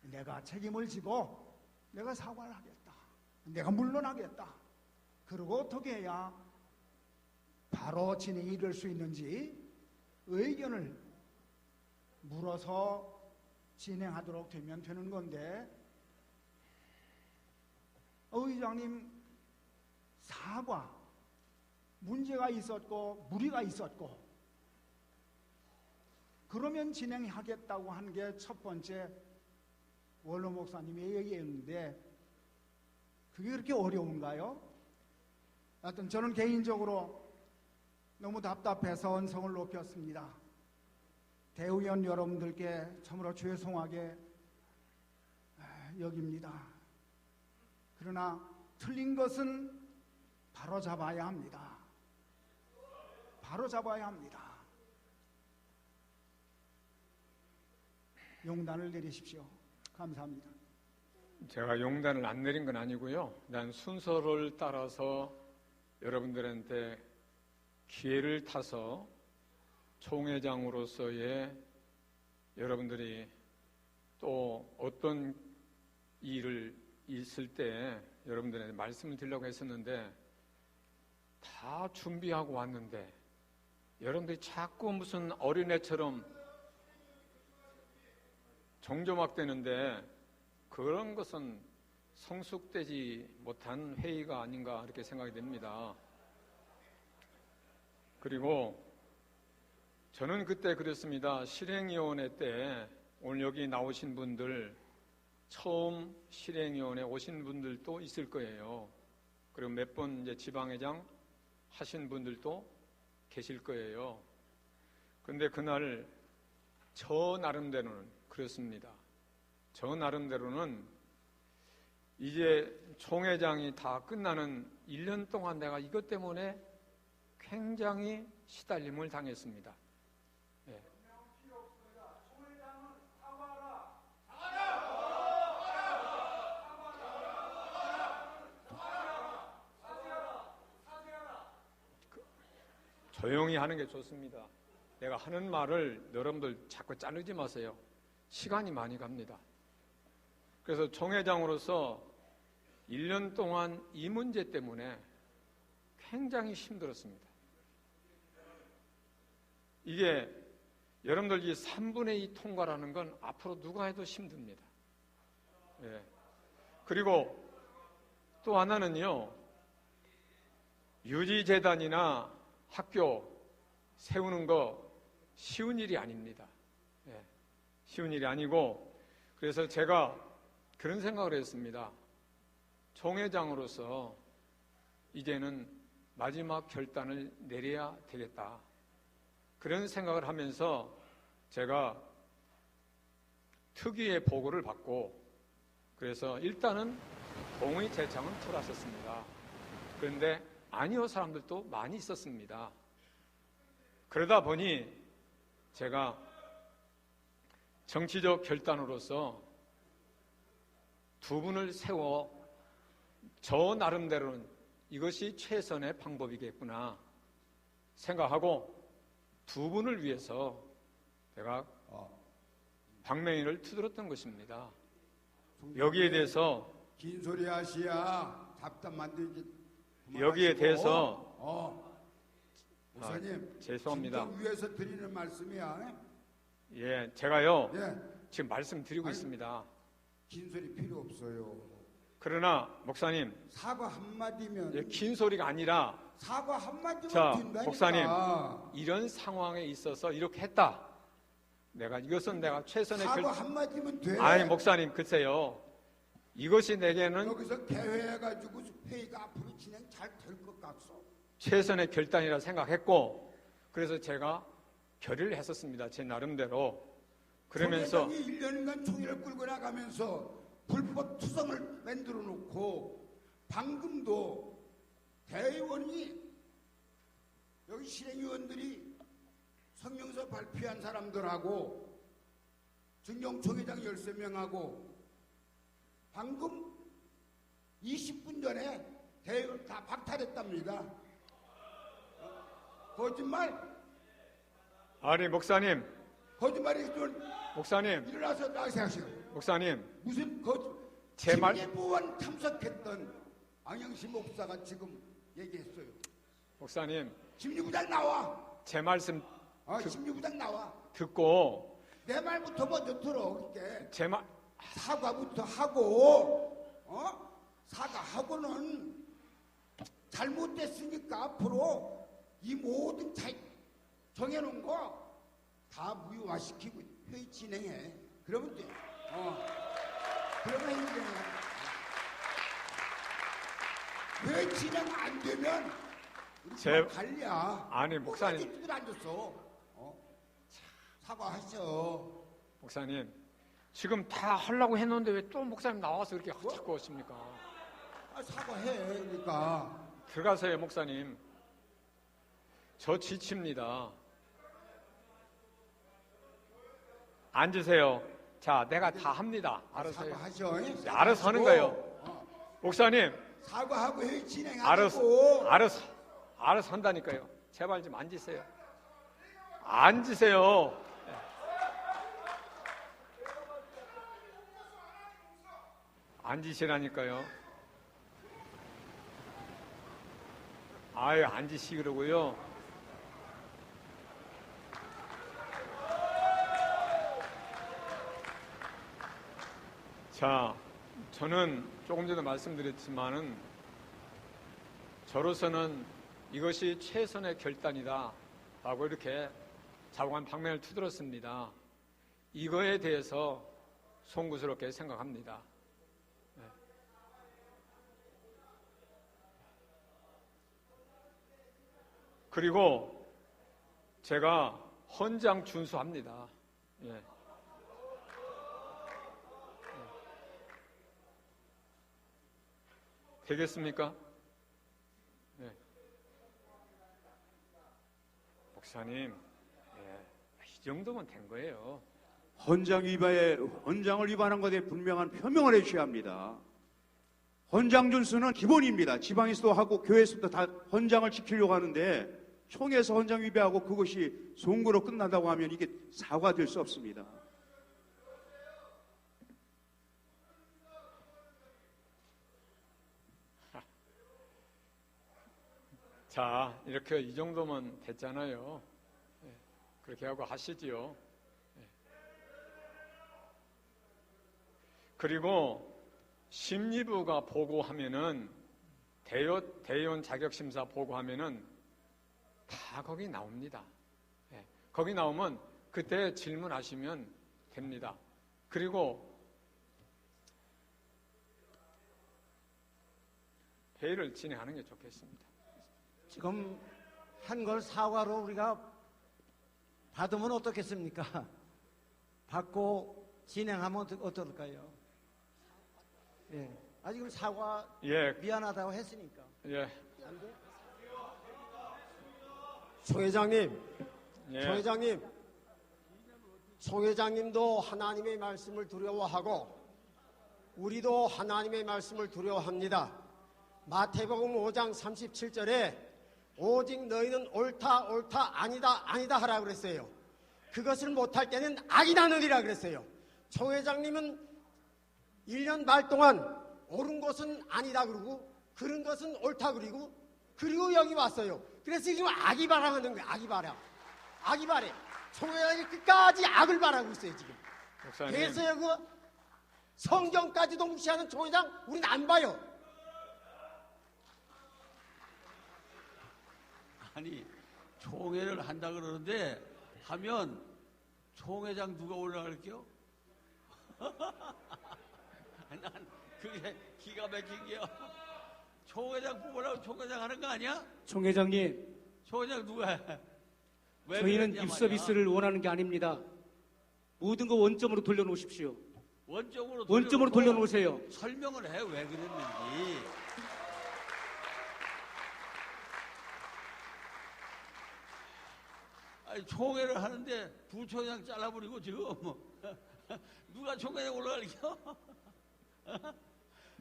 내가 책임을 지고 내가 사과를 하겠다, 내가 물러나겠다, 그리고 어떻게 해야 바로 진행이 될 수 있는지 의견을 물어서 진행하도록 되면 되는 건데, 의장님 사과, 문제가 있었고 무리가 있었고 그러면 진행하겠다고 한 게 첫 번째 원로 목사님의 얘기였는데 그게 그렇게 어려운가요? 하여튼 저는 개인적으로 너무 답답해서 언성을 높였습니다. 대의원 여러분들께 참으로 죄송하게 여깁니다. 그러나 틀린 것은 바로 잡아야 합니다. 바로 잡아야 합니다. 용단을 내리십시오. 감사합니다. 제가 용단을 안 내린 건 아니고요. 난 순서를 따라서 여러분들한테 기회를 타서 총회장으로서의 여러분들이 또 어떤 일을 있을 때 여러분들한테 말씀을 드리려고 했었는데 다 준비하고 왔는데 여러분들이 자꾸 무슨 어린애처럼 정조막되는데 그런 것은 성숙되지 못한 회의가 아닌가 이렇게 생각이 됩니다. 그리고 저는 그때 그랬습니다. 실행위원회 때 오늘 여기 나오신 분들 처음 실행위원회 오신 분들도 있을 거예요. 그리고 몇 번 이제 지방회장 하신 분들도 계실 거예요. 근데 그날 저 나름대로는 그렇습니다. 저 나름대로는 이제 총회장이 다 끝나는 1년 동안 내가 이것 때문에 굉장히 시달림을 당했습니다. 네. 조용히 하는 게 좋습니다. 내가 하는 말을 여러분들 자꾸 자르지 마세요. 시간이 많이 갑니다. 그래서 총회장으로서 1년 동안 이 문제 때문에 굉장히 힘들었습니다. 이게 여러분들 이 3분의 2 통과라는 건 앞으로 누가 해도 힘듭니다. 예. 그리고 또 하나는요, 유지재단이나 학교 세우는 거 쉬운 일이 아닙니다. 예. 쉬운 일이 아니고, 그래서 제가 그런 생각을 했습니다. 총회장으로서 이제는 마지막 결단을 내려야 되겠다. 그런 생각을 하면서 제가 특위의 보고를 받고, 그래서 일단은 동의 재창은 들어왔었습니다. 그런데 아니요 사람들도 많이 있었습니다. 그러다 보니 제가 정치적 결단으로서 두 분을 세워 저 나름대로는 이것이 최선의 방법이겠구나 생각하고 두 분을 위해서 제가 박명희를 투들었던 것입니다. 여기에 대해서 긴 소리 하시야 답답 만들지. 여기에 대해서 목사님, 죄송합니다. 진정 위에서 드리는 말씀이야. 예, 제가요 예, 지금 말씀드리고 아니, 있습니다. 긴 소리 필요 없어요. 그러나 목사님, 사과 한마디면 예, 긴 소리가 아니라 사과 한마디면 자, 된다니까. 목사님, 이런 상황에 있어서 이렇게 했다. 이것은 내가 최선의 사과 한마디면 돼. 아니 목사님, 글쎄요. 이것이 내게는 여기서 개회해가지고 회의가 앞으로 진행 잘 될 것 같소. 최선의 결단이라 생각했고, 그래서 제가 결의를 했었습니다. 제 나름대로. 그러면서 총회장이 1년간 총회를 끌고 나가면서 불법 투성을 만들어 놓고, 방금도 대의원이 여기 실행위원들이 성명서 발표한 사람들하고 정경 총회장 13명하고 방금 20분 전에 대의원 다 박탈했답니다. 거짓말? 아니 목사님, 거짓말이 좀 목사님, 일어나서 나가세요. 목사님, 무슨 제 말- 김예보원 참석했던 안영시 목사가 지금 얘기했어요. 목사님, 심리부장 나와. 제 말씀 심리부장 나와. 듣고 내 말부터 먼저 들어. 그게 제 말 사과부터 하고, 사과하고는 잘못됐으니까 앞으로 이 모든 정해놓은 거 다 무효화시키고 회의 진행해. 그러면 돼. 그러면 행정해. 회의 진행 안 되면 우리 갈려. 아니 목사님, 끝까지 앉았어. 사과하셔. 목사님, 지금 다 하려고 했는데 왜 또 목사님 나와서 그렇게 자꾸 하십니까? 사과해. 그러니까 들어가세요, 목사님. 저 지칩니다. 앉으세요. 자, 내가 다 합니다. 알아서 해요. 사과하셔. 알아서 하는 거예요. 목사님, 사과하고 회의 진행하고. 알아서 한다니까요. 제발 좀 앉으세요. 앉으세요. 앉으시라니까요. 아유, 앉으시라고요. 자, 저는 조금 전에 말씀드렸지만은 저로서는 이것이 최선의 결단이다 라고 이렇게 자국한 방면을 투들었습니다. 이거에 대해서 송구스럽게 생각합니다. 네. 그리고 제가 헌장 준수합니다. 예. 되겠습니까? 네. 목사님, 이 정도면 된 거예요. 헌장을 위반한 것에 분명한 표명을 해주셔야 합니다. 헌장 준수는 기본입니다. 지방에서도 하고 교회에서도 다 헌장을 지키려고 하는데 총에서 헌장 위배하고 그것이 송구로 끝난다고 하면 이게 사과될 수 없습니다. 자, 이렇게 이 정도면 됐잖아요. 예, 그렇게 하고 하시지요. 예. 그리고 심리부가 보고하면은 대의원 자격심사 보고하면은 다 거기 나옵니다. 예, 거기 나오면 그때 질문하시면 됩니다. 그리고 회의를 진행하는 게 좋겠습니다. 지금 한 걸 사과로 우리가 받으면 어떻겠습니까? 받고 진행하면 어떨까요? 예. 지금 사과 예, 미안하다고 했으니까. 예, 안 돼? 총 회장님, 예. 총 회장님, 총 회장님도 하나님의 말씀을 두려워하고 우리도 하나님의 말씀을 두려워합니다. 마태복음 5장 37절에 오직 너희는 옳다 옳다 아니다 아니다 하라 그랬어요. 그것을 못할 때는 악이다 너희라 그랬어요. 총 회장님은 1년 말 동안 옳은 것은 아니다 그러고 그런 것은 옳다 그리고 여기 왔어요. 그래서 지금 악이 바라하는 거예요. 악이 바라. 악이 바래. 총 회장이 끝까지 악을 바라고 있어요 지금. 목사님. 그래서 그 성경까지도 무시하는 총 회장 우리는 안 봐요. 아니 총회를 한다 그러는데 하면 총회장 누가 올라갈게요? 난 그게 기가 막힌 게요. 총회장 뽑으라고 총회장 하는 거 아니야? 총 회장님, 총회장 누가 해? 왜 저희는 그랬냐 입 말이야. 서비스를 원하는 게 아닙니다. 모든 거 원점으로 돌려놓으십시오. 원점으로 돌려놓으세요. 설명을 해 왜 그랬는지. 아니, 총회를 하는데 부총회장 잘라버리고 지금 누가 총회장 올라갈게요?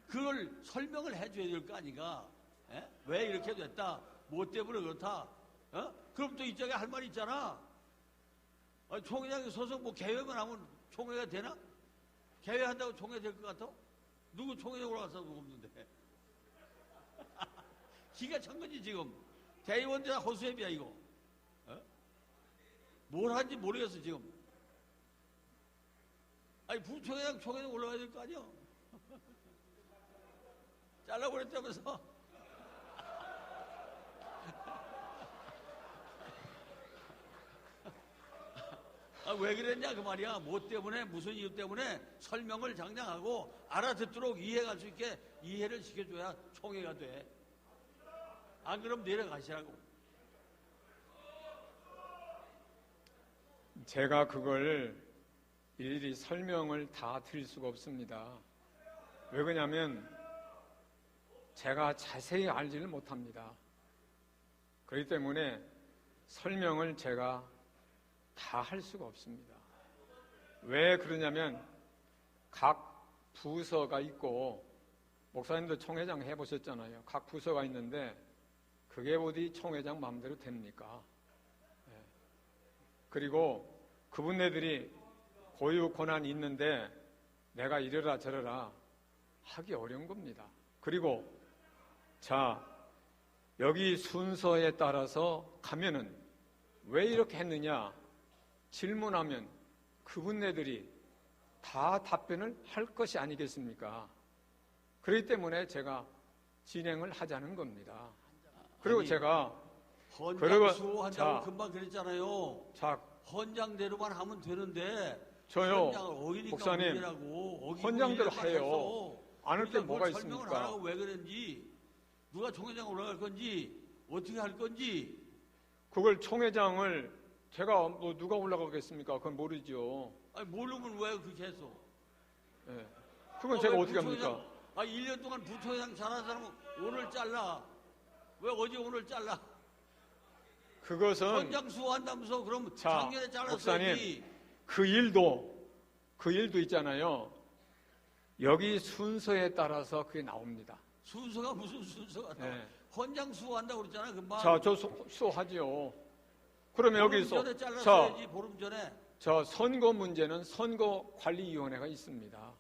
그걸 설명을 해줘야 될 거 아니가? 에? 왜 이렇게 됐다? 뭐 때문에 그렇다? 그럼 또 이쪽에 할 말 있잖아. 총회장이 서서 뭐 개회만 하면 총회가 되나? 개회한다고 총회 될 것 같아? 누구 총회장 올라가서 누구 없는데? 기가 찬 거지 지금. 대의원들 허수애비야 이거. 뭘 하는지 모르겠어 지금. 아니 부총회장 총회장 올라가야 될 거 아니야? 잘라버렸다면서. 왜 그랬냐 그 말이야. 뭐 때문에 무슨 이유 때문에 설명을 장장하고 알아듣도록 이해할 수 있게 이해를 시켜줘야 총회가 돼. 안 그럼 내려가시라고. 제가 그걸 일일이 설명을 다 드릴 수가 없습니다. 왜 그러냐면 제가 자세히 알지를 못합니다. 그렇기 때문에 설명을 제가 다 할 수가 없습니다. 왜 그러냐면 각 부서가 있고 목사님도 총회장 해보셨잖아요. 각 부서가 있는데 그게 어디 총회장 마음대로 됩니까? 그리고 그분네들이 고유 권한이 있는데 내가 이래라 저래라 하기 어려운 겁니다. 그리고 자 여기 순서에 따라서 가면은 왜 이렇게 했느냐 질문하면 그분네들이 다 답변을 할 것이 아니겠습니까? 그렇기 때문에 제가 진행을 하자는 겁니다. 그리고 아니, 제가 헌장 수호한다고 금방 그랬잖아요. 자, 헌장대로만 하면 되는데 저요, 헌장을 어기니까 목사님, 문제라고. 헌장대로 해요. 안 할 게 뭐가 설명을 있습니까? 하라고 왜 그랬는지, 누가 총회장 올라갈 건지, 어떻게 할 건지. 그걸 총회장을 제가 뭐 누가 올라가겠습니까? 그건 모르죠. 아니 모르면 왜 그렇게 했어? 예. 그건 제가 어떻게 합니까? 1년 동안 부총회장 잘하는 사람은 오늘 잘라. 왜 어제 오늘 잘라? 그것은 헌장 수호한다면서 그럼 자, 작년에 잘랐어야지. 목사님, 그 일도 있잖아요. 여기 순서에 따라서 그게 나옵니다. 순서가 무슨 순서가 나와? 네. 헌장 수호한다고 그랬잖아. 금방. 자, 저 수호하지요. 그러면 보름 여기서 전에 잘랐어야지. 보름 전에. 저 선거 문제는 선거관리위원회가 있습니다.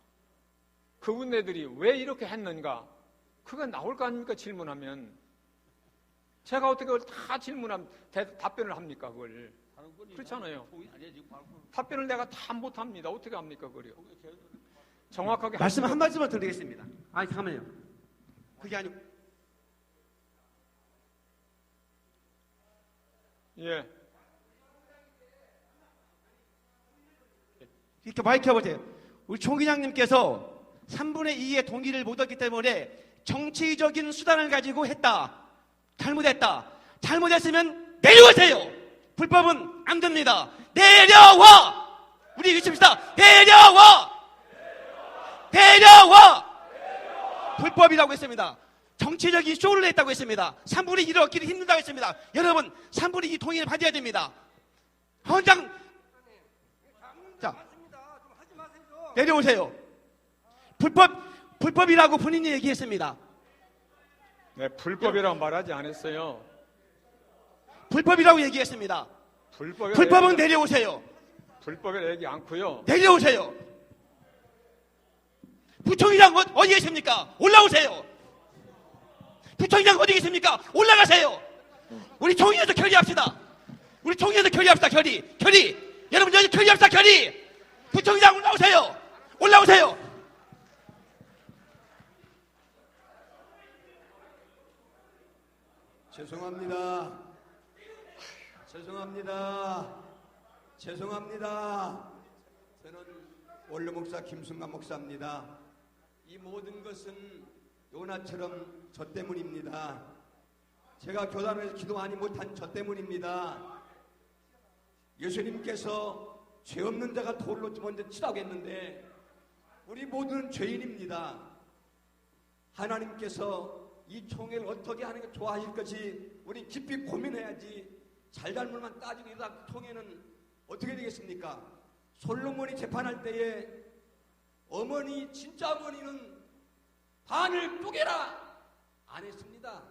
그분네들이 왜 이렇게 했는가? 그가 나올 거 아닙니까? 질문하면 제가 어떻게 그걸 다 질문하면 답변을 합니까? 그걸 그렇잖아요. 답변을 내가 다 못합니다. 어떻게 합니까? 그래요. 정확하게 말씀 한 말씀만 드리겠습니다. 아니 잠깐만요. 그게 아니고 예. 이렇게 밝혀보세요. 우리 총회장님께서 3분의 2의 동의를 못 얻기 때문에 정치적인 수단을 가지고 했다. 잘못했다. 잘못했으면 내려오세요. 불법은 안 됩니다. 내려와! 우리 외칩시다. 내려와! 내려와! 불법이라고 했습니다. 정치적인 쇼를 했다고 했습니다. 3분의 1을 얻기는 힘들다고 했습니다. 여러분 3분의 2 동의를 받아야 됩니다. 헌장 자 내려오세요. 불법이라고 본인이 얘기했습니다. 네, 불법이라고 말하지 않았어요. 불법이라고 얘기했습니다. 불법은 내려오세요. 불법이라 얘기 않고요. 내려오세요. 부총리장 어디 계십니까? 올라오세요. 부총리장 어디 계십니까? 올라가세요. 우리 총회에서 결의합시다. 우리 총회에서 결의합시다. 결의. 여러분 여기 결의합시다. 결의. 부총리장 올라오세요. 올라오세요. 죄송합니다. 죄송합니다. 저는 원로 목사 김순관 목사입니다. 이 모든 것은 요나처럼 저 때문입니다. 제가 교단에서 기도 많이 못한 저 때문입니다. 예수님께서 죄 없는 자가 돌로 먼저 치라고 했는데 우리 모두는 죄인입니다. 하나님께서 이 총회를 어떻게 하는 게 좋아하실 것이 우리 깊이 고민해야지 잘잘못만 따지고 이러다 총회는 어떻게 되겠습니까? 솔로몬이 재판할 때에 진짜 어머니는 반을 쪼개라 안 했습니다.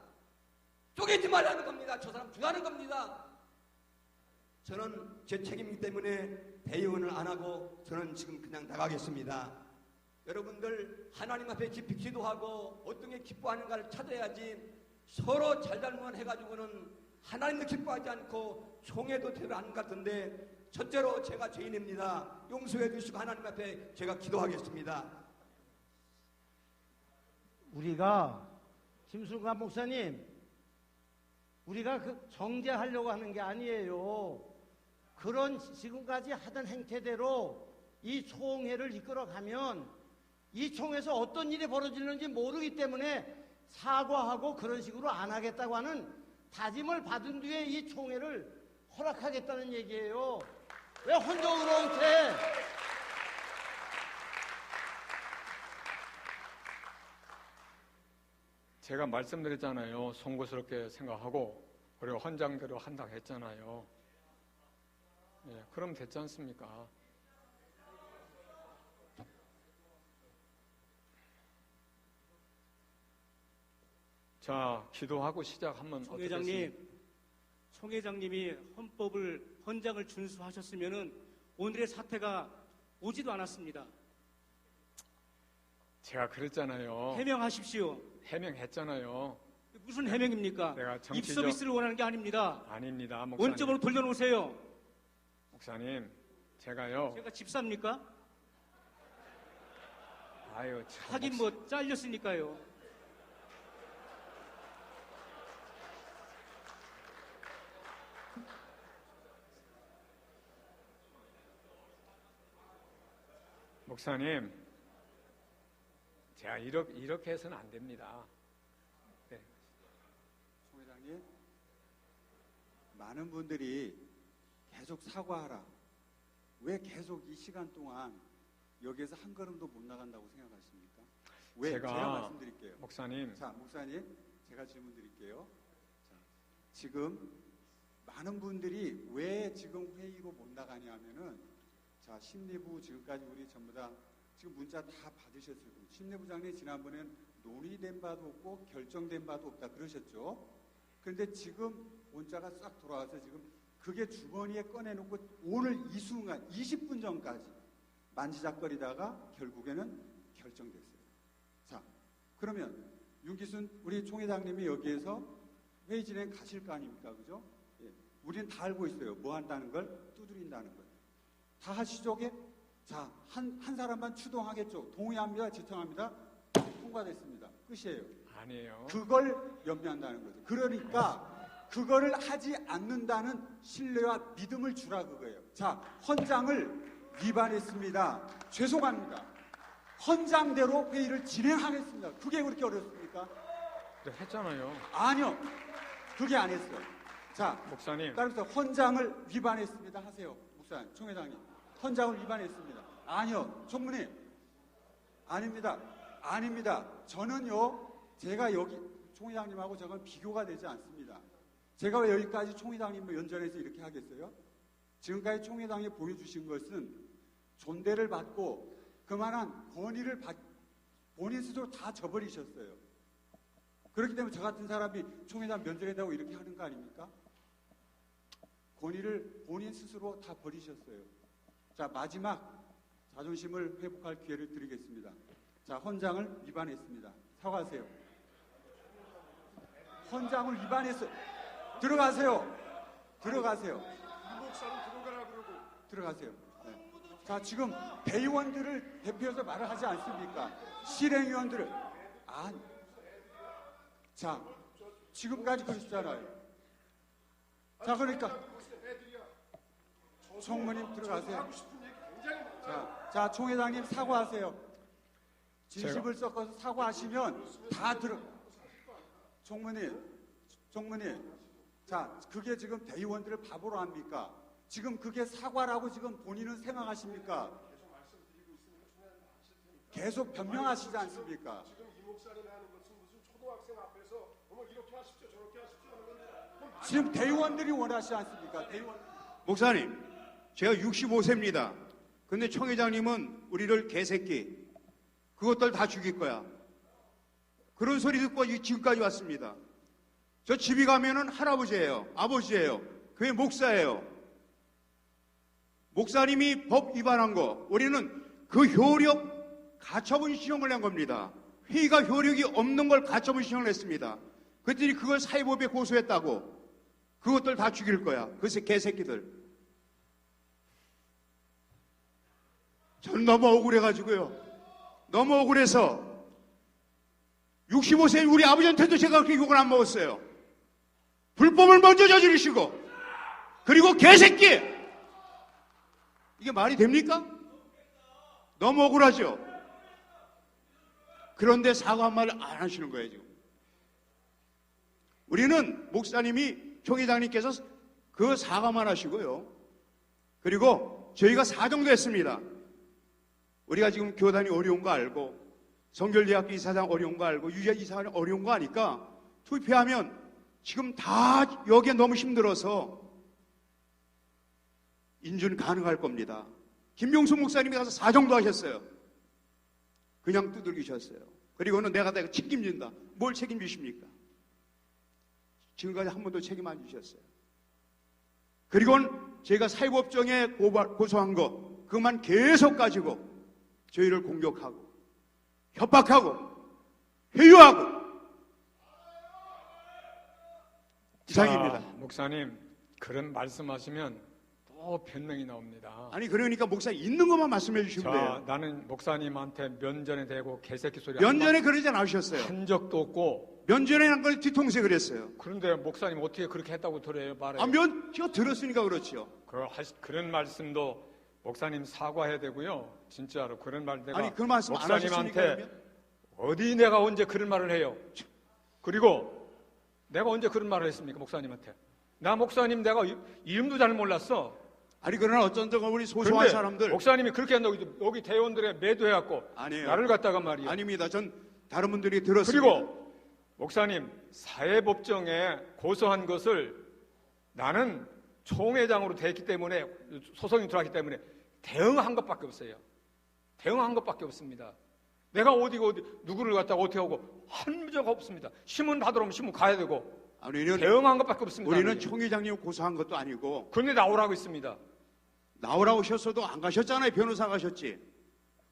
쪼개지 말라는 겁니다. 저 사람 죽라는 겁니다. 저는 제 책임이기 때문에 대의원을 안 하고 저는 지금 그냥 나가겠습니다. 여러분들 하나님 앞에 깊이 기도하고 어떤 게 기뻐하는가를 찾아야지 서로 잘잘못만 해가지고는 하나님도 기뻐하지 않고 총회도 대로 안 같은데 첫째로 제가 죄인입니다. 용서해 주시고 하나님 앞에 제가 기도하겠습니다. 우리가 김순관 목사님, 우리가 그 정죄하려고 하는 게 아니에요. 그런 지금까지 하던 행태대로 이 총회를 이끌어가면 이 총회에서 어떤 일이 벌어지는지 모르기 때문에 사과하고 그런 식으로 안 하겠다고 하는 다짐을 받은 뒤에 이 총회를 허락하겠다는 얘기예요. 왜 혼종으로 엉태? 제가 말씀드렸잖아요. 송구스럽게 생각하고 그리고 헌장대로 한다고 했잖아요. 예, 그럼 됐지 않습니까? 자, 기도하고 시작하면 어떻겠습니까? 총회장님이 헌장을 준수하셨으면은 오늘의 사태가 오지도 않았습니다. 제가 그랬잖아요. 해명하십시오. 해명했잖아요. 무슨 해명입니까? 내가 입 서비스를 원하는 게 아닙니다. 아닙니다, 목사님. 원점으로 돌려놓으세요. 목사님, 제가요. 제가 집사입니까? 아유, 참. 하긴 뭐 잘렸으니까요. 목사님, 제가 이렇게 해서는 안 됩니다. 네. 총회장님, 많은 분들이 계속 사과하라. 왜 계속 이 시간 동안 여기에서 한 걸음도 못 나간다고 생각하십니까? 왜? 제가 말씀드릴게요. 목사님. 자, 목사님, 제가 질문 드릴게요. 자, 지금 많은 분들이 왜 지금 회의로 못 나가냐 하면은 심리부 지금까지 우리 전부 다 지금 문자 다 받으셨을 겁니다. 심리부장님 지난번엔 논의된 바도 없고 결정된 바도 없다 그러셨죠. 그런데 지금 문자가 싹 돌아와서 지금 그게 주머니에 꺼내놓고 오늘 이 순간 20분 전까지 만지작거리다가 결국에는 결정됐어요. 자, 그러면 윤기순 우리 총회장님이 여기에서 회의 진행 가실 거 아닙니까? 그죠? 예. 우리는 다 알고 있어요. 뭐 한다는 걸, 두드린다는 걸. 다 하시죠? 자, 한 사람만 추동하겠죠. 동의합니다. 지청합니다. 통과됐습니다. 끝이에요. 아니에요. 그걸 염려한다는 거죠. 그러니까 그거를 하지 않는다는 신뢰와 믿음을 주라 그거예요. 자, 헌장을 위반했습니다. 죄송합니다. 헌장대로 회의를 진행하겠습니다. 그게 그렇게 어렵습니까? 그래, 했잖아요. 아니요. 그게 안 했어요. 자, 목사님. 따라서 헌장을 위반했습니다. 하세요. 목사님, 총회장님. 헌장을 위반했습니다. 아니요. 총무님. 아닙니다. 아닙니다. 저는요, 제가 여기 총회장님하고 저건 비교가 되지 않습니다. 제가 왜 여기까지 총회장님을 연전해서 이렇게 하겠어요? 지금까지 총회장이 보여주신 것은 존대를 받고 그만한 권위를 본인 스스로 다 저버리셨어요. 그렇기 때문에 저 같은 사람이 총회장 면전에다고 이렇게 하는 거 아닙니까? 권위를 본인 스스로 다 버리셨어요. 자, 마지막 자존심을 회복할 기회를 드리겠습니다. 자, 헌장을 위반했습니다. 사과하세요. 헌장을 위반했어요. 들어가세요. 들어가세요. 들어가세요. 네. 자, 지금 대의원들을 대표해서 말을 하지 않습니까? 실행위원들을. 자, 지금까지 그러시잖아요. 자, 그러니까 총무님 들어가세요. 자, 총회장님 사과하세요. 진심을 섞어서 사과하시면 다 총무님. 자, 그게 지금 대의원들을 바보로 합니까? 지금 그게 사과라고 지금 본인은 생각하십니까? 계속 변명하시지 않습니까? 지금 이 목사님이 하는 것은 무슨 초등학생 앞에서 이렇게 하십시오, 저렇게 하십시오 하는 건데 지금 대의원들이 원하시지 않습니까? 목사님, 제가 65세입니다. 근데 총회장님은 우리를 개새끼, 그것들 다 죽일 거야. 그런 소리 듣고 지금까지 왔습니다. 저 집에 가면은 할아버지예요. 아버지예요. 교회 목사예요. 목사님이 법 위반한 거, 우리는 그 효력 가처분 신청을 한 겁니다. 회의가 효력이 없는 걸 가처분 신청을 했습니다. 그랬더니 그걸 사회법에 고소했다고. 그것들 다 죽일 거야. 그 개새끼들. 전 너무 억울해가지고요. 너무 억울해서 65세 우리 아버지한테도 제가 그렇게 욕을 안 먹었어요. 불법을 먼저 저지르시고 그리고 개새끼! 이게 말이 됩니까? 너무 억울하죠? 그런데 사과 한 말을 안 하시는 거예요, 지금. 우리는 목사님이 총회장님께서 그 사과만 하시고요. 그리고 저희가 사정도 했습니다. 우리가 지금 교단이 어려운 거 알고 성결대학교 이사장 어려운 거 알고 유재 이사장 어려운 거 아니까 투표하면 지금 다 여기에 너무 힘들어서 인준 가능할 겁니다. 김명수 목사님이 가서 사정도 하셨어요. 그냥 두들기셨어요. 그리고는 내가 책임진다. 뭘 책임지십니까? 지금까지 한 번도 책임 안 지셨어요. 그리고는 제가 사회법정에 고소한 거 그것만 계속 가지고 저희를 공격하고 협박하고 회유하고 이상입니다. 목사님, 그런 말씀하시면 또 변명이 나옵니다. 아니 그러니까 목사님 있는 것만 말씀해 주시면 돼요. 나는 목사님한테 면전에 대고 개새끼 소리 면전에 그러지 않으셨어요. 한 적도 없고 면전에 한 걸 뒤통수에 그랬어요. 그런데 목사님 어떻게 그렇게 했다고 들어요? 말해요. 제가 들었으니까 그렇지요. 그런 말씀도 목사님 사과해야 되고요. 진짜로 그런 말 내가 아니 그 말씀 안 하셨으니까 목사님한테 어디 내가 언제 그런 말을 해요? 그리고 내가 언제 그런 말을 했습니까? 목사님한테. 나 목사님 내가 이름도 잘 몰랐어. 아니 그러나 어쩐지 우리 소소한 사람들 목사님이 그렇게 한다고 여기 대원들에 매도해갖고 아니에요. 나를 갖다가 말이에요. 아닙니다. 전 다른 분들이 들었습니다. 그리고 목사님 사회법정에 고소한 것을 나는 총회장으로 됐기 때문에 소송이 들어왔기 때문에 대응한 것밖에 없어요. 대응한 것밖에 없습니다. 내가 어디 누구를 갖다가 어떻게 하고 한 문제가 없습니다. 신문 받으러 오면 신문 가야 되고 우리는 대응한 것밖에 없습니다. 우리는 총회장님 고소한 것도 아니고 그런데 나오라고 했습니다. 나오라고 하셨어도 안 가셨잖아요. 변호사 가셨지.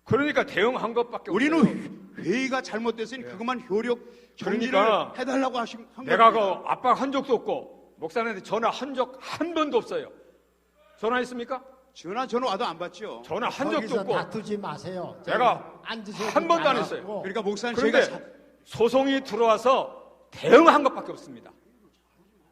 그러니까 대응한 것밖에 없어요. 우리는 회의가 잘못됐으니 그것만 효력 정지를 그러니까 해달라고 한 내가 그 겁니다. 압박한 적도 없고 목사님한테 전화한 적 한 번도 없어요. 전화했습니까? 전화 와도 안 받죠. 전화한 적도 거기서 없고 다투지 마세요. 내가 앉으세요. 한 번도 안 했어요. 그러니까 목사님 그런데 제가 소송이 들어와서 대응한 것밖에 없습니다.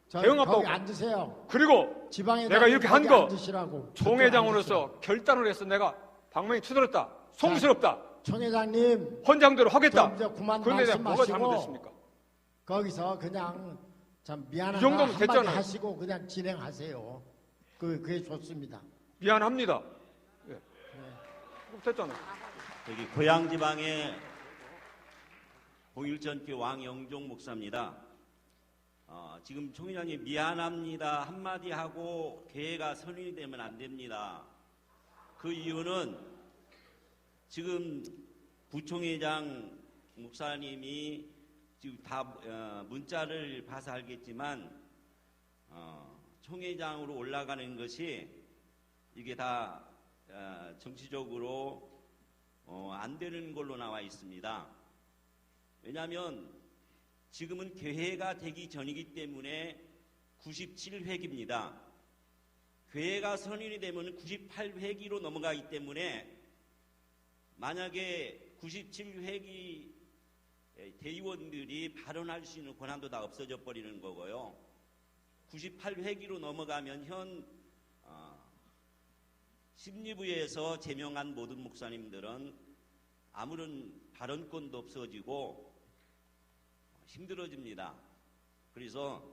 대응한 거기 거 앉으세요. 그리고 지방에 내가 이렇게 한 거 앉으시라고. 총회장으로서 결단을 해서 내가 방망이 투들었다. 송구스럽다. 총회장님 헌장대로 하겠다. 좀 이제 그만 그런데 내가 뭐가 말씀하시고 잘못됐습니까? 거기서 그냥 참 이 미안하다 정도면 한마디 됐잖아요. 하시고 그냥 진행하세요. 그게 좋습니다. 미안합니다. 예. 됐잖아요. 여기 고양지방의 홍일전교 왕영종 목사입니다. 지금 총회장님 미안합니다 한마디 하고 계획가 선언이 되면 안 됩니다. 그 이유는 지금 부총회장 목사님이 지금 다 문자를 봐서 알겠지만 총회장으로 올라가는 것이 이게 다 정치적으로 안 되는 걸로 나와 있습니다. 왜냐하면 지금은 괴회가 되기 전이기 때문에 97회기입니다. 괴회가 선언이 되면 98회기로 넘어가기 때문에 만약에 97회기 대의원들이 발언할 수 있는 권한도 다 없어져 버리는 거고요. 98회기로 넘어가면 현 심리부에서 제명한 모든 목사님들은 아무런 발언권도 없어지고 힘들어집니다. 그래서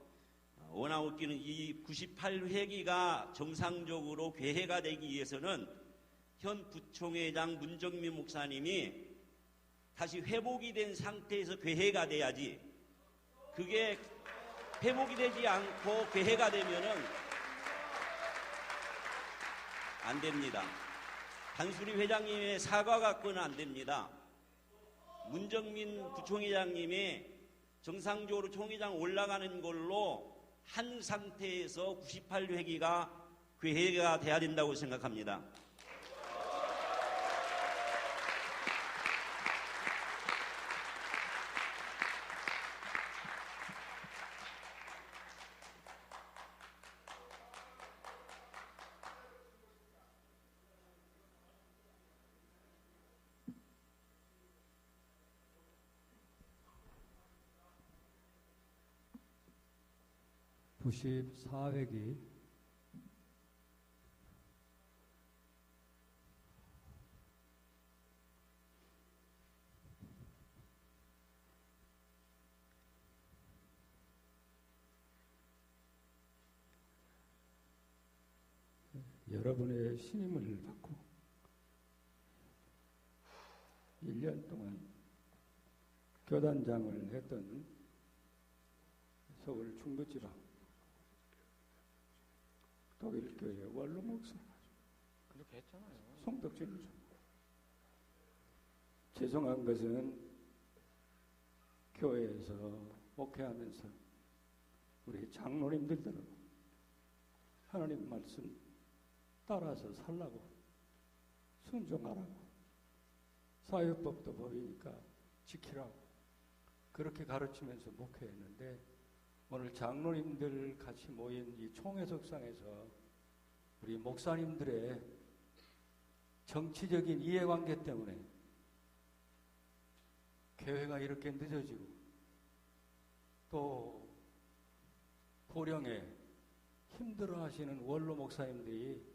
원하옵기는 이 98회기가 정상적으로 괴회가 되기 위해서는 현 부총회장 문정민 목사님이 다시 회복이 된 상태에서 괴회가 돼야지, 그게 회복이 되지 않고 괴회가 되면은 안 됩니다. 단순히 회장님의 사과 갖고는 안 됩니다. 문정민 부총회장님이 정상적으로 총회장 올라가는 걸로 한 상태에서 98회기가 괴회가 돼야 된다고 생각합니다. (94회기) 여러분의 신임을 받고 1년 동안 교단장을 했던 서울 중부지방 독일교회 원로 목사 그렇게 했잖아요. 송덕진 전. 죄송한 것은 교회에서 목회하면서 우리 장로님들도 하나님 말씀 따라서 살라고, 순종하라고, 사회법도 보이니까 지키라고 그렇게 가르치면서 목회했는데, 오늘 장로님들 같이 모인 이 총회석상에서 우리 목사님들의 정치적인 이해관계 때문에 교회가 이렇게 늦어지고, 또 고령에 힘들어하시는 원로 목사님들이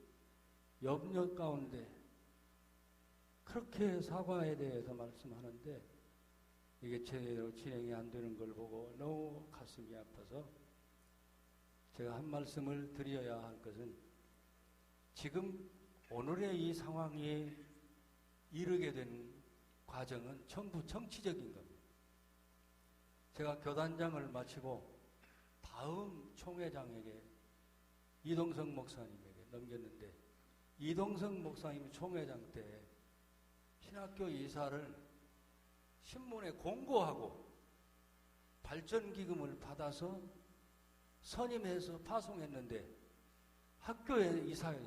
염려 가운데 그렇게 사과에 대해서 말씀하는데 이게 제대로 진행이 안 되는 걸 보고 너무 가슴이 아파서 제가 한 말씀을 드려야 할 것은, 지금 오늘의 이 상황이 이르게 된 과정은 전부 정치적인 겁니다. 제가 교단장을 마치고 다음 총회장에게 이동성 목사님에게 넘겼는데, 이동성 목사님 총회장 때 신학교 이사를 신문에 공고하고 발전기금을 받아서 선임해서 파송했는데 학교의 이사회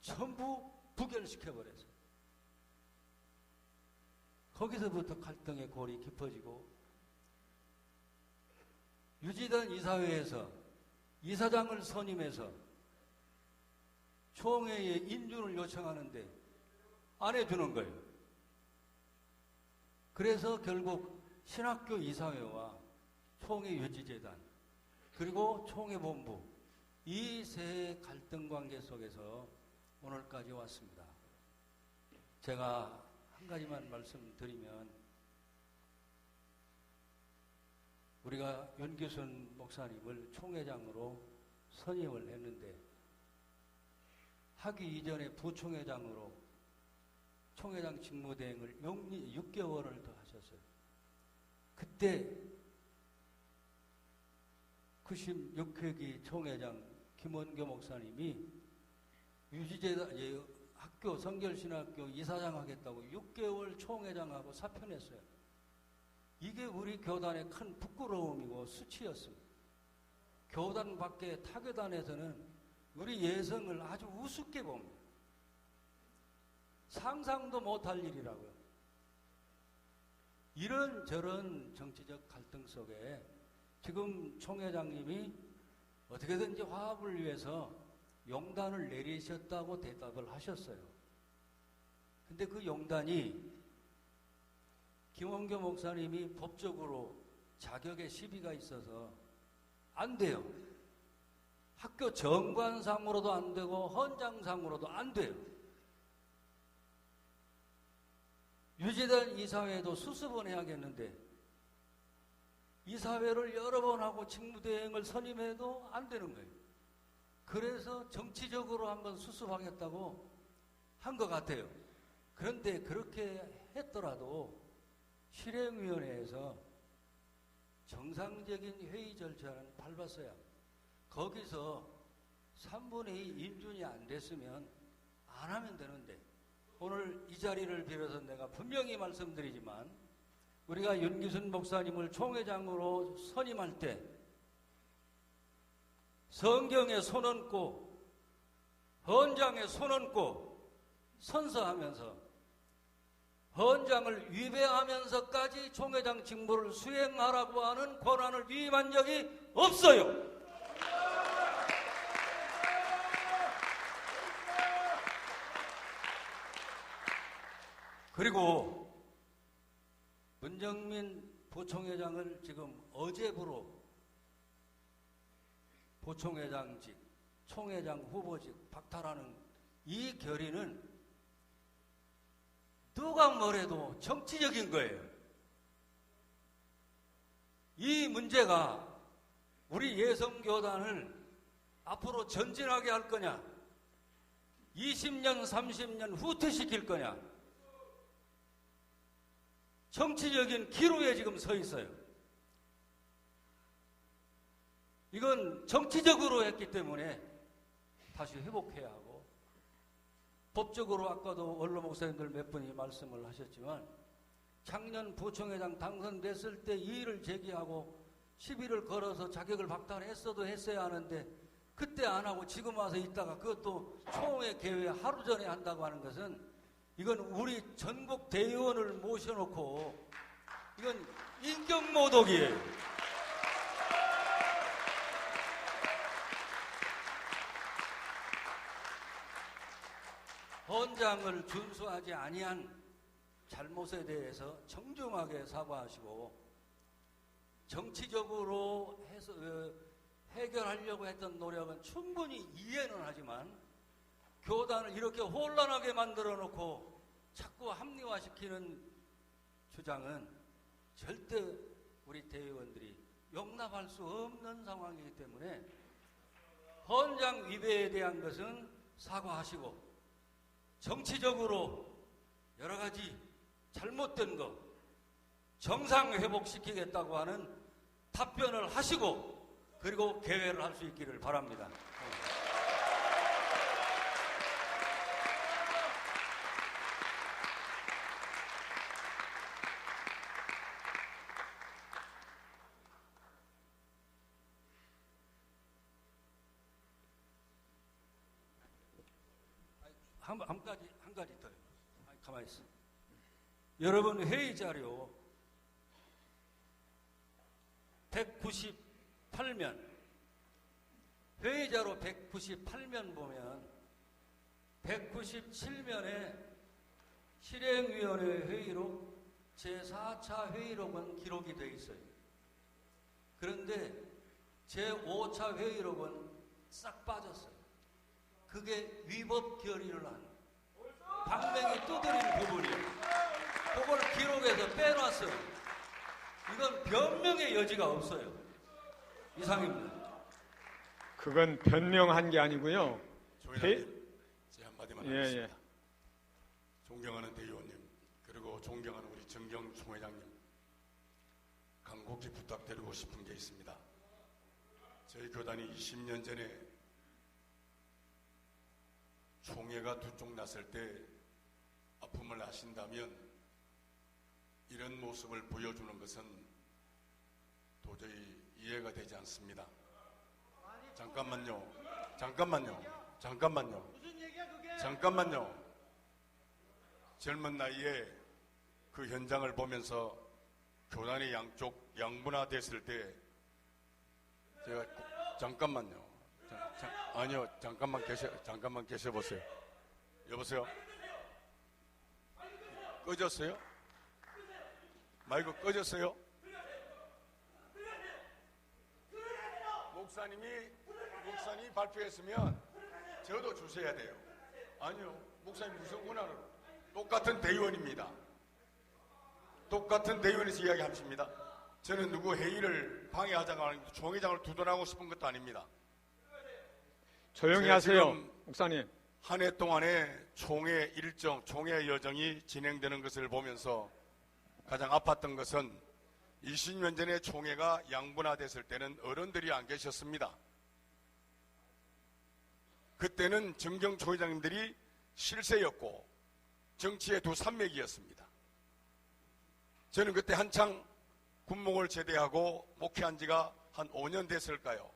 전부 부결시켜버렸어요. 거기서부터 갈등의 골이 깊어지고 유지단 이사회에서 이사장을 선임해서 총회에 인준을 요청하는데 안 해주는 거예요. 그래서 결국 신학교 이사회와 총회 유지재단 그리고 총회본부 이 세 갈등 관계 속에서 오늘까지 왔습니다. 제가 한 가지만 말씀드리면 우리가 윤기순 목사님을 총회장으로 선임을 했는데 하기 이전에 부총회장으로 총회장 직무대행을 6개월을 더 하셨어요. 그때 96회기 총회장 김원교 목사님이 유지재단 학교 성결신학교 이사장 하겠다고 6개월 총회장하고 사표냈어요. 이게 우리 교단의 큰 부끄러움이고 수치였습니다. 교단 밖에 타교단에서는 우리 예성을 아주 우습게 봅니다. 상상도 못할 일이라고요. 이런저런 정치적 갈등 속에 지금 총회장님이 어떻게든지 화합을 위해서 용단을 내리셨다고 대답을 하셨어요. 근데 그 용단이 김원교 목사님이 법적으로 자격에 시비가 있어서 안 돼요. 학교 정관상으로도 안 되고 헌장상으로도 안 돼요. 유지단 이사회도 수습은 해야겠는데 이사회를 여러 번 하고 직무대행을 선임해도 안 되는 거예요. 그래서 정치적으로 한번 수습하겠다고 한 것 같아요. 그런데 그렇게 했더라도 실행위원회에서 정상적인 회의 절차는 밟았어야 합니다. 거기서 3분의 2 인준이 안 됐으면 안 하면 되는데 오늘 이 자리를 빌어서 내가 분명히 말씀드리지만 우리가 윤기순 목사님을 총회장으로 선임할 때 성경에 손 얹고 헌장에 손 얹고 선서하면서 헌장을 위배하면서까지 총회장 직무를 수행하라고 하는 권한을 위임한 적이 없어요. 그리고 문정민 부총회장을 지금 어제부로 부총회장직, 총회장 후보직 박탈하는 이 결의는 누가 뭐래도 정치적인 거예요. 이 문제가 우리 예성교단을 앞으로 전진하게 할 거냐, 20년, 30년 후퇴시킬 거냐, 정치적인 기로에 지금 서 있어요. 이건 정치적으로 했기 때문에 다시 회복해야 하고 법적으로 아까도 원로 목사님들 몇 분이 말씀을 하셨지만 작년 부총회장 당선됐을 때 이의를 제기하고 시비를 걸어서 자격을 박탈했어도 했어야 하는데 그때 안 하고 지금 와서 있다가 그것도 총회 개회 하루 전에 한다고 하는 것은 이건 우리 전국 대의원을 모셔놓고 이건 인격모독이에요. 헌장을 준수하지 아니한 잘못에 대해서 정중하게 사과하시고 정치적으로 해결하려고 했던 노력은 충분히 이해는 하지만 교단을 이렇게 혼란하게 만들어 놓고 자꾸 합리화시키는 주장은 절대 우리 대의원들이 용납할 수 없는 상황이기 때문에 헌장 위배에 대한 것은 사과하시고 정치적으로 여러 가지 잘못된 거 정상 회복시키겠다고 하는 답변을 하시고 그리고 개회를 할 수 있기를 바랍니다. 한 가지 더요. 가만히 있어. 여러분 회의 자료 198면 회의 자료 198면 보면 197면에 실행위원회 회의록 제4차 회의록은 기록이 되어 있어요. 그런데 제5차 회의록은 싹 빠졌어요. 그게 위법 결의를 한 방맹이 두드린 부분이에요. 그걸 기록해서 빼놨어요. 이건 변명의 여지가 없어요. 이상입니다. 그건 변명한 게 아니고요. 조회장님, 제 한마디만 예, 하겠습니다. 존경하는 대의원님, 그리고 존경하는 우리 정경 총회장님, 간곡히 부탁드리고 싶은 게 있습니다. 저희 교단이 20년 전에 총회가 두 쪽 났을 때 아픔을 아신다면 이런 모습을 보여주는 것은 도저히 이해가 되지 않습니다. 잠깐만요. 젊은 나이에 그 현장을 보면서 교단의 양쪽 양분화됐을 때 제가 잠깐만요. 아니요, 잠깐만 계셔보세요. 여보세요? 꺼졌어요? 마이크 꺼졌어요? 목사님이 발표했으면 저도 주셔야 돼요. 아니요, 목사님 무슨 권한으로? 똑같은 대의원입니다. 똑같은 대의원에서 이야기하십니다. 저는 누구 회의를 방해하자가 아니고 총회장을 두둔하고 싶은 것도 아닙니다. 조용히 하세요, 목사님. 한 해 동안에 총회 일정, 총회 여정이 진행되는 것을 보면서 가장 아팠던 것은 20년 전에 총회가 양분화됐을 때는 어른들이 안 계셨습니다. 그때는 정경 총회장님들이 실세였고 정치의 두 산맥이었습니다. 저는 그때 한창 군목을 제대하고 목회한 지가 한 5년 됐을까요?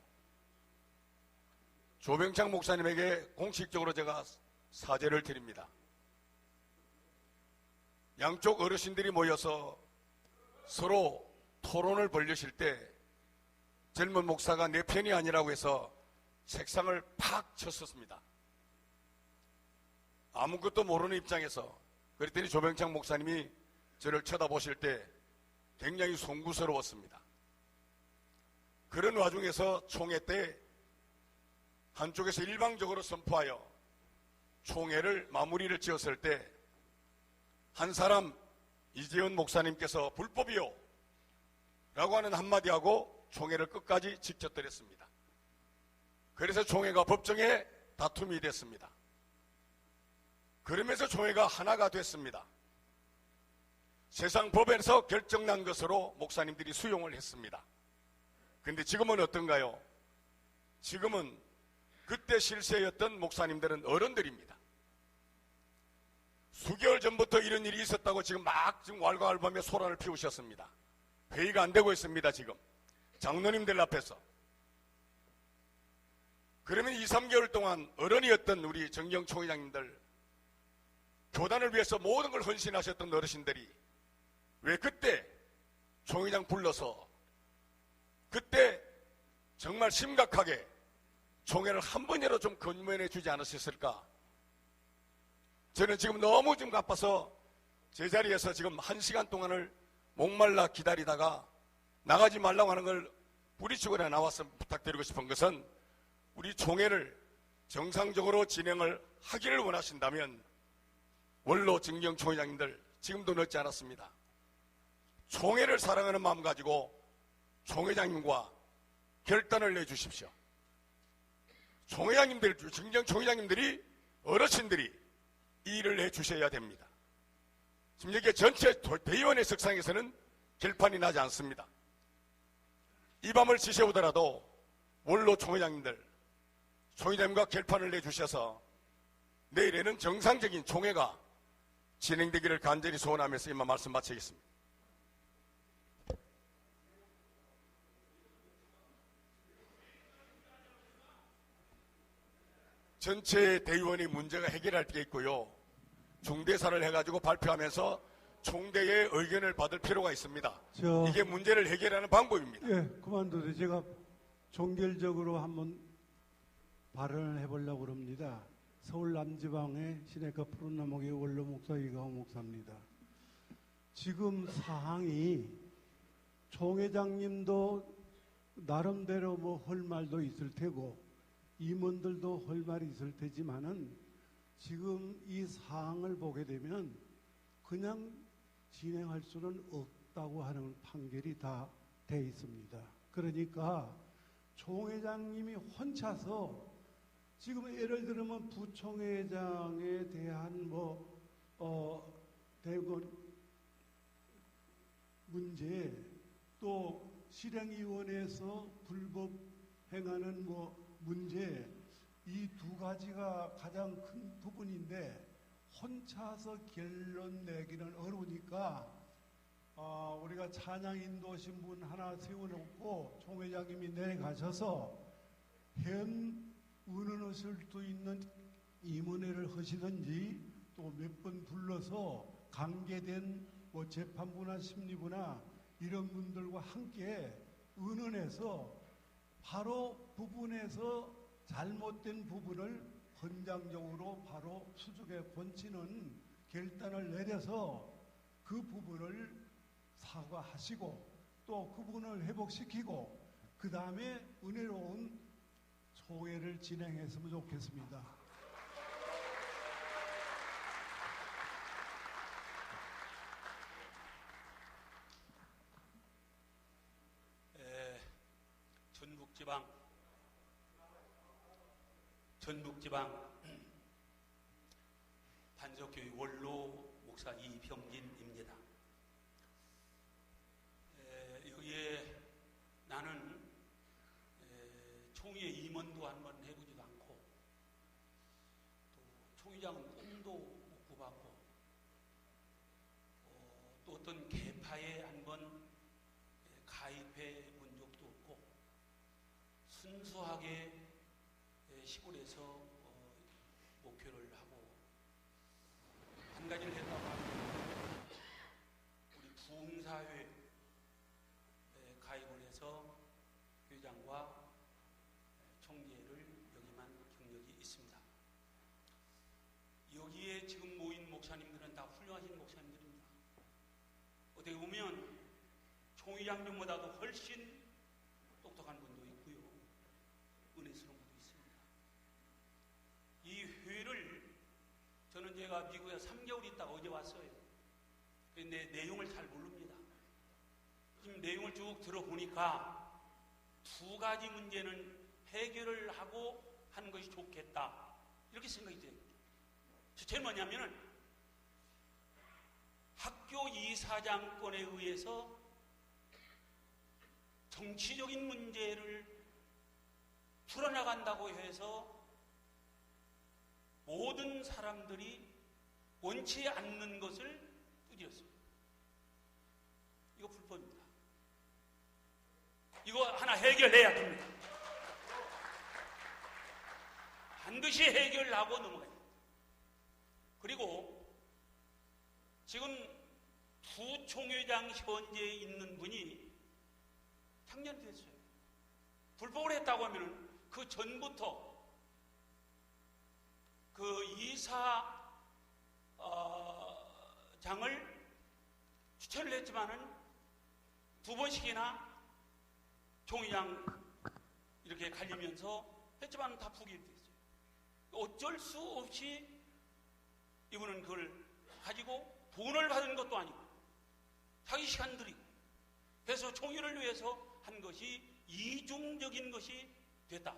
조병창 목사님에게 공식적으로 제가 사죄를 드립니다. 양쪽 어르신들이 모여서 서로 토론을 벌리실 때 젊은 목사가 내 편이 아니라고 해서 책상을 팍 쳤었습니다. 아무것도 모르는 입장에서. 그랬더니 조병창 목사님이 저를 쳐다보실 때 굉장히 송구스러웠습니다. 그런 와중에서 총회 때 한쪽에서 일방적으로 선포하여 총회를 마무리를 지었을 때 한 사람 이재훈 목사님께서 불법이요 라고 하는 한마디 하고 총회를 끝까지 지켜드렸습니다. 그래서 총회가 법정에 다툼이 됐습니다. 그러면서 총회가 하나가 됐습니다. 세상 법에서 결정난 것으로 목사님들이 수용을 했습니다. 그런데 지금은 어떤가요? 지금은 그때 실세였던 목사님들은 어른들입니다. 수개월 전부터 이런 일이 있었다고 지금 왈가왈부하며 소란을 피우셨습니다. 회의가 안 되고 있습니다. 지금 장로님들 앞에서. 그러면 2, 3개월 동안 어른이었던 우리 정경 총회장님들, 교단을 위해서 모든 걸 헌신하셨던 어르신들이 왜 그때 총회장 불러서 그때 정말 심각하게 총회를 한 번이라도 좀 건면해 주지 않으셨을까? 저는 지금 너무 좀 바빠서 제자리에서 지금 1시간 동안을 목말라 기다리다가 나가지 말라고 하는 걸 부리치고 나와서 부탁드리고 싶은 것은 우리 총회를 정상적으로 진행을 하기를 원하신다면 원로 정경 총회장님들 지금도 늦지 않았습니다. 총회를 사랑하는 마음 가지고 총회장님과 결단을 내주십시오. 총회장님들, 정경 총회장님들이 어르신들이 이 일을 해주셔야 됩니다. 지금 여기 전체 대의원의 석상에서는 결판이 나지 않습니다. 이 밤을 지새우더라도 원로 총회장님들, 총회장님과 결판을 내주셔서 내일에는 정상적인 총회가 진행되기를 간절히 소원하면서 이만 말씀 마치겠습니다. 전체 대의원이 문제가 해결할 게 있고요. 중대사를 해가지고 발표하면서 총대의 의견을 받을 필요가 있습니다. 이게 문제를 해결하는 방법입니다. 예, 그만둬도 제가 종결적으로 한번 발언을 해보려고 합니다. 서울 남지방의 시내가 푸른나무의 원로 목사 이강호 목사입니다. 지금 사항이 총회장님도 나름대로 뭐 할 말도 있을 테고 임원들도 할 말이 있을 테지만은 지금 이 사항을 보게 되면 그냥 진행할 수는 없다고 하는 판결이 다 돼 있습니다. 그러니까 총회장님이 혼자서 지금 예를 들면 부총회장에 대한 대권 문제, 또 실행위원회에서 불법 행하는 문제, 이 두 가지가 가장 큰 부분인데 혼자서 결론 내기는 어려우니까 우리가 찬양 인도 신분 하나 세워놓고 총회장님이 내려가셔서 현 의논하실 수 있는 임원회를 하시든지 또 몇 번 불러서 관계된 재판부나 심리부나 이런 분들과 함께 의논해서 바로 부분에서 잘못된 부분을 헌장적으로 바로 수족에 권치는 결단을 내려서 그 부분을 사과하시고 또 그 부분을 회복시키고 그 다음에 은혜로운 소회를 진행했으면 좋겠습니다. 전북지방 반석교회 원로 목사 이병진입니다. 여기에 나는 총회 임원도 한번 해보지도 않고 또 총회장은 꿈도 못 꾸봤고 또 어떤 계파에 한번 가입해 본 적도 없고 순수하게 시골에서 목표를 하고 한 가지를 했다고 하면 우리 부흥사회 가입을 해서 회장과 총재를 역임한 경력이 있습니다. 여기에 지금 모인 목사님들은 다 훌륭하신 목사님들입니다. 어떻게 보면 총회장님보다도 훨씬 똑똑한 분도 있고요. 은혜스러운 분도 있습니다. 이 회를 저는 제가 미국에 3개월 있다가 어제 왔어요. 그런데 내용을 잘 모릅니다. 지금 내용을 쭉 들어보니까 두 가지 문제는 해결을 하고 하는 것이 좋겠다. 이렇게 생각이 돼요. 첫째는 뭐냐면은 학교 이사장권에 의해서 정치적인 문제를 풀어나간다고 해서 모든 사람들이 원치 않는 것을 두드렸습니다. 이거 불법입니다. 이거 하나 해결해야 됩니다. 반드시 해결하고 넘어가야 됩니다. 그리고 지금 부총회장 현재에 있는 분이 작년에 됐어요. 불법을 했다고 하면은 그 전부터 그 이사장을 추천을 했지만은 두 번씩이나 총회장 이렇게 갈리면서 했지만 다 부결됐어요. 어쩔 수 없이 이분은 그걸 가지고 돈을 받은 것도 아니고 자기 시간 들이고 그래서 총회를 위해서 한 것이 이중적인 것이 됐다.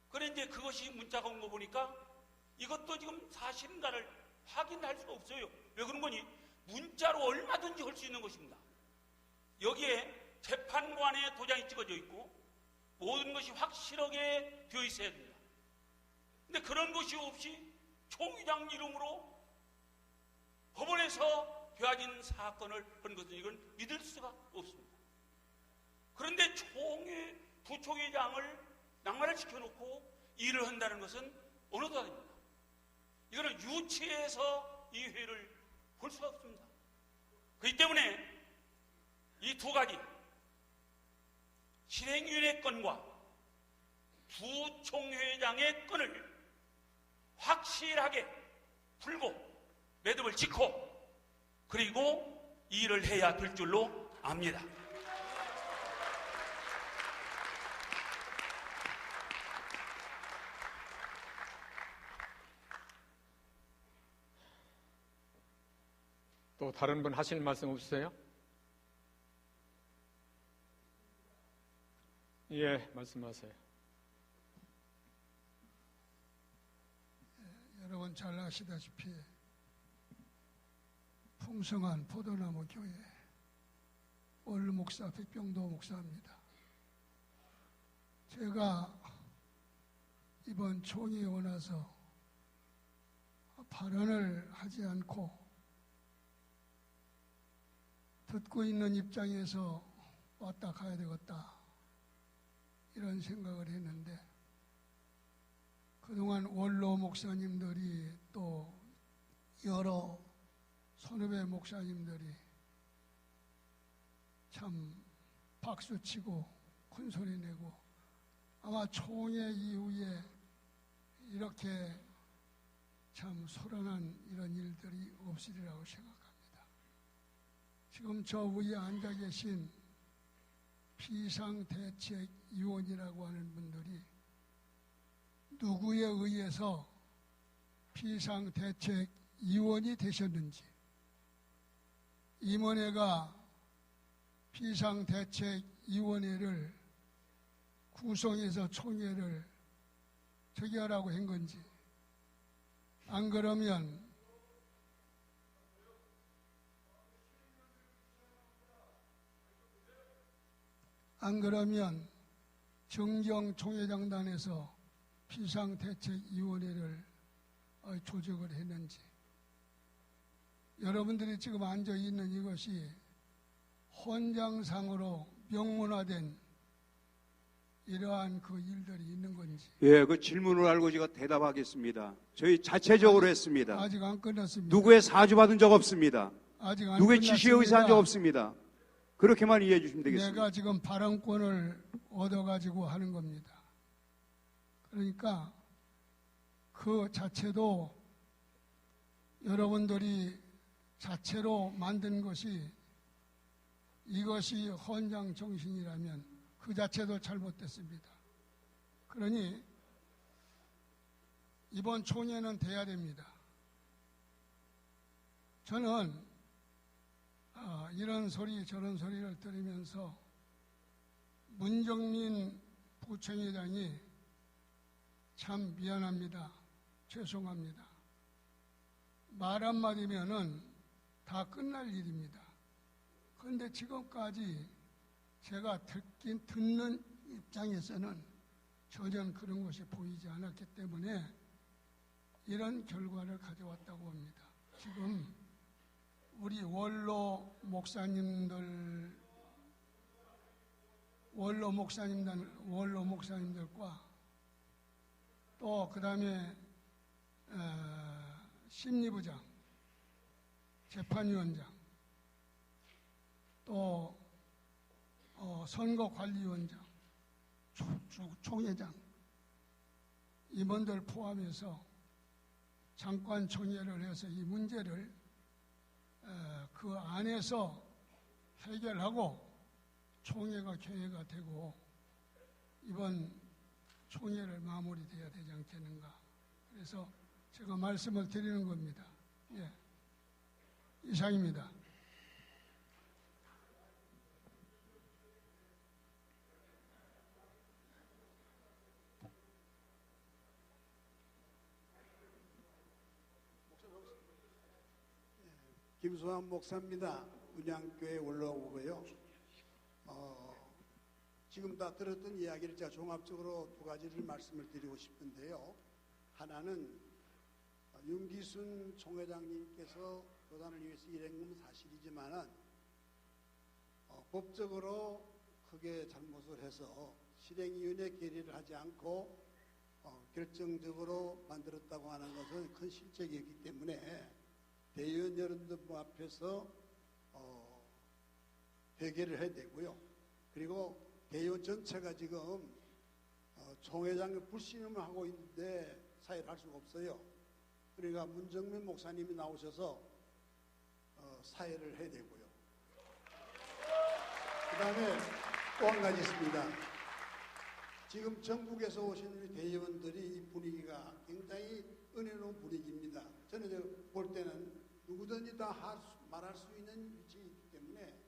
그래 이제 그것이 문자가 온 거 보니까 이것도 지금 사실인가를 확인할 수가 없어요. 왜 그런 거니? 문자로 얼마든지 할 수 있는 것입니다. 여기에 재판관의 도장이 찍어져 있고 모든 것이 확실하게 되어 있어야 됩니다. 근데 그런 것이 없이 총회장 이름으로 법원에서 되어진 사건을 한 것은 이건 믿을 수가 없습니다. 그런데 부총회장을 낙마를 시켜놓고 일을 한다는 것은 어느 도아닙니다. 이거는 유치해서 이 회의를 볼 수가 없습니다. 그렇기 때문에 이 두 가지 실행위원회 건과 부총회장의 건을 확실하게 풀고 매듭을 짓고 그리고 일을 해야 될 줄로 압니다. 또 다른 분 하실 말씀 없으세요? 예, 말씀하세요. 여러분 잘 아시다시피 풍성한 포도나무 교회 원로 목사 백병도 목사입니다. 제가 이번 총회에 오나서 발언을 하지 않고 듣고 있는 입장에서 왔다 가야 되겠다 이런 생각을 했는데 그동안 원로 목사님들이 또 여러 선후배 목사님들이 참 박수치고 큰소리 내고 아마 총회 이후에 이렇게 참 소란한 이런 일들이 없으리라고 생각합니다. 지금 저 위에 앉아 계신 비상대책위원이라고 하는 분들이 누구에 의해서 비상대책위원이 되셨는지, 임원회가 비상대책위원회를 구성해서 총회를 저기 하라고 한 건지, 안 그러면 정경총회장단에서 비상대책위원회를 조직을 했는지, 여러분들이 지금 앉아 있는 이것이 헌장상으로 명문화된 이러한 그 일들이 있는 건지. 예, 그 질문을 알고 제가 대답하겠습니다. 저희 자체적으로 했습니다. 아직 안 끝났습니다. 누구의 사주 받은 적 없습니다. 아직 안 누구의 끝났습니다. 지시에 의지한 적 없습니다. 그렇게만 이해해 주시면 되겠습니다. 내가 지금 발언권을 얻어가지고 하는 겁니다. 그러니까 그 자체도 여러분들이 자체로 만든 것이 이것이 헌장 정신이라면 그 자체도 잘못됐습니다. 그러니 이번 총회는 돼야 됩니다. 저는 이런 소리 저런 소리를 들으면서 문정민 부총회장이 참 미안합니다. 죄송합니다. 말 한마디면은 다 끝날 일입니다. 그런데 지금까지 제가 듣는 입장에서는 전혀 그런 것이 보이지 않았기 때문에 이런 결과를 가져왔다고 합니다. 지금 우리 원로 목사님들과 또 그 다음에 심리부장, 재판위원장, 또 선거관리위원장, 총회장 임원들 포함해서 잠깐 총회를 해서 이 문제를 그 안에서 해결하고 총회가 개회가 되고 이번 총회를 마무리돼야 되지 않겠는가. 그래서 제가 말씀을 드리는 겁니다. 예. 이상입니다. 김수환 목사입니다. 운양교회 원로고요. 지금 다 들었던 이야기를 제가 종합적으로 두 가지를 말씀을 드리고 싶은데요. 하나는 윤기순 총회장님께서 교단을 위해서 일한 건 사실이지만은 법적으로 크게 잘못을 해서 실행위원회 결의를 하지 않고 결정적으로 만들었다고 하는 것은 큰 실책이었기 때문에 대의원 여러분들 앞에서 회개를 해야 되고요. 그리고 대의원 전체가 지금 총회장을 불신임을 하고 있는데 사회를 할 수가 없어요. 그러니까 문정민 목사님이 나오셔서 사회를 해야 되고요. 그 다음에 또 한 가지 있습니다. 지금 전국에서 오신 우리 대의원들이 이 분위기가 굉장히 은혜로운 분위기입니다. 저는 볼 때는 누구든지 다 말할 수 있는 위치에 있기 때문에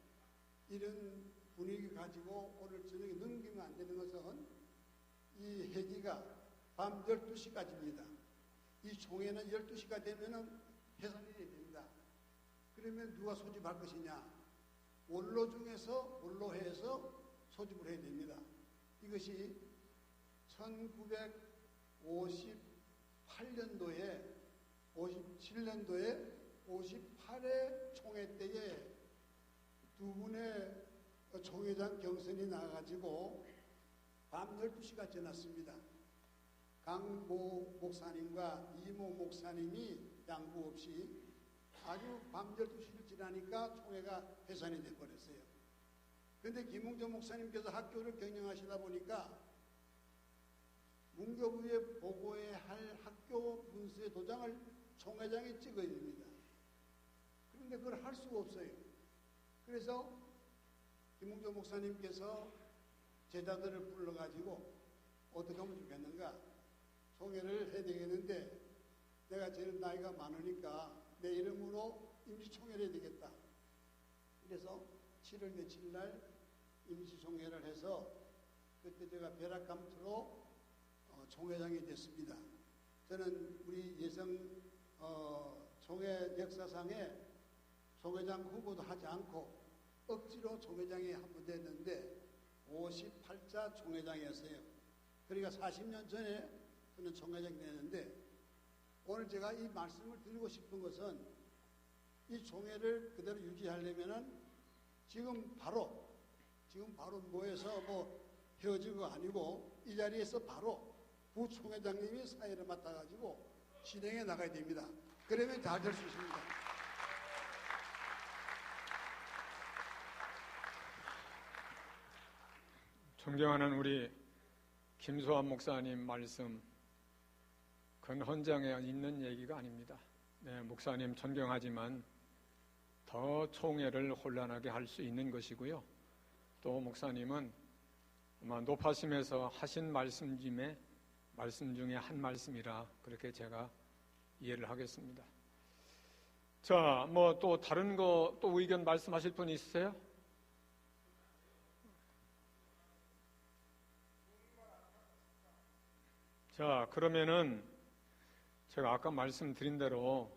이런 분위기 가지고 오늘 저녁에 넘기면 안 되는 것은 이 회기가 밤 12시까지입니다. 이 총회는 12시가 되면은 해산이 됩니다. 그러면 누가 소집할 것이냐? 원로 중에서 원로회에서 소집을 해야 됩니다. 이것이 1958년도에 57년도에 58회 총회 때에 두 분의 총회장 경선이 나가지고 밤 12시가 지났습니다. 강모 목사님과 이모 목사님이 양보 없이 아주 밤 12시를 지나니까 총회가 해산이 돼버렸어요. 그런데 김웅조 목사님께서 학교를 경영하시다 보니까 문교부에 보고해야 할 학교 문서의 도장을 총회장이 찍어야 됩니다. 그런데 그걸 할 수가 없어요. 그래서 김웅조 목사님께서 제자들을 불러가지고 어떻게 하면 좋겠는가? 총회를 해야 되겠는데 내가 제일 나이가 많으니까 내 이름으로 임시총회를 해야 되겠다. 그래서 7월 며칠 날 임시총회를 해서 그때 제가 벼락감투로 총회장이 됐습니다. 저는 우리 예성 총회 역사상에 총회장 후보도 하지 않고 억지로 총회장이 한 번 됐는데 58자 총회장이었어요. 그러니까 40년 전에 저는 총회장이 됐는데 오늘 제가 이 말씀을 드리고 싶은 것은 이 총회를 그대로 유지하려면은 지금 바로 모여서 뭐 헤어진 거 아니고 이 자리에서 바로 부총회장님이 사회를 맡아가지고 진행해 나가야 됩니다. 그러면 잘 될 수 있습니다. 존경하는 우리 김소환 목사님 말씀, 그건 헌장에 있는 얘기가 아닙니다. 네, 목사님 존경하지만 더 총회를 혼란하게 할 수 있는 것이고요. 또 목사님은 아마 높아심에서 하신 말씀 중에 한 말씀이라 그렇게 제가 이해를 하겠습니다. 자, 뭐 또 다른 거 또 의견 말씀하실 분 있으세요? 자, 그러면은 제가 아까 말씀드린 대로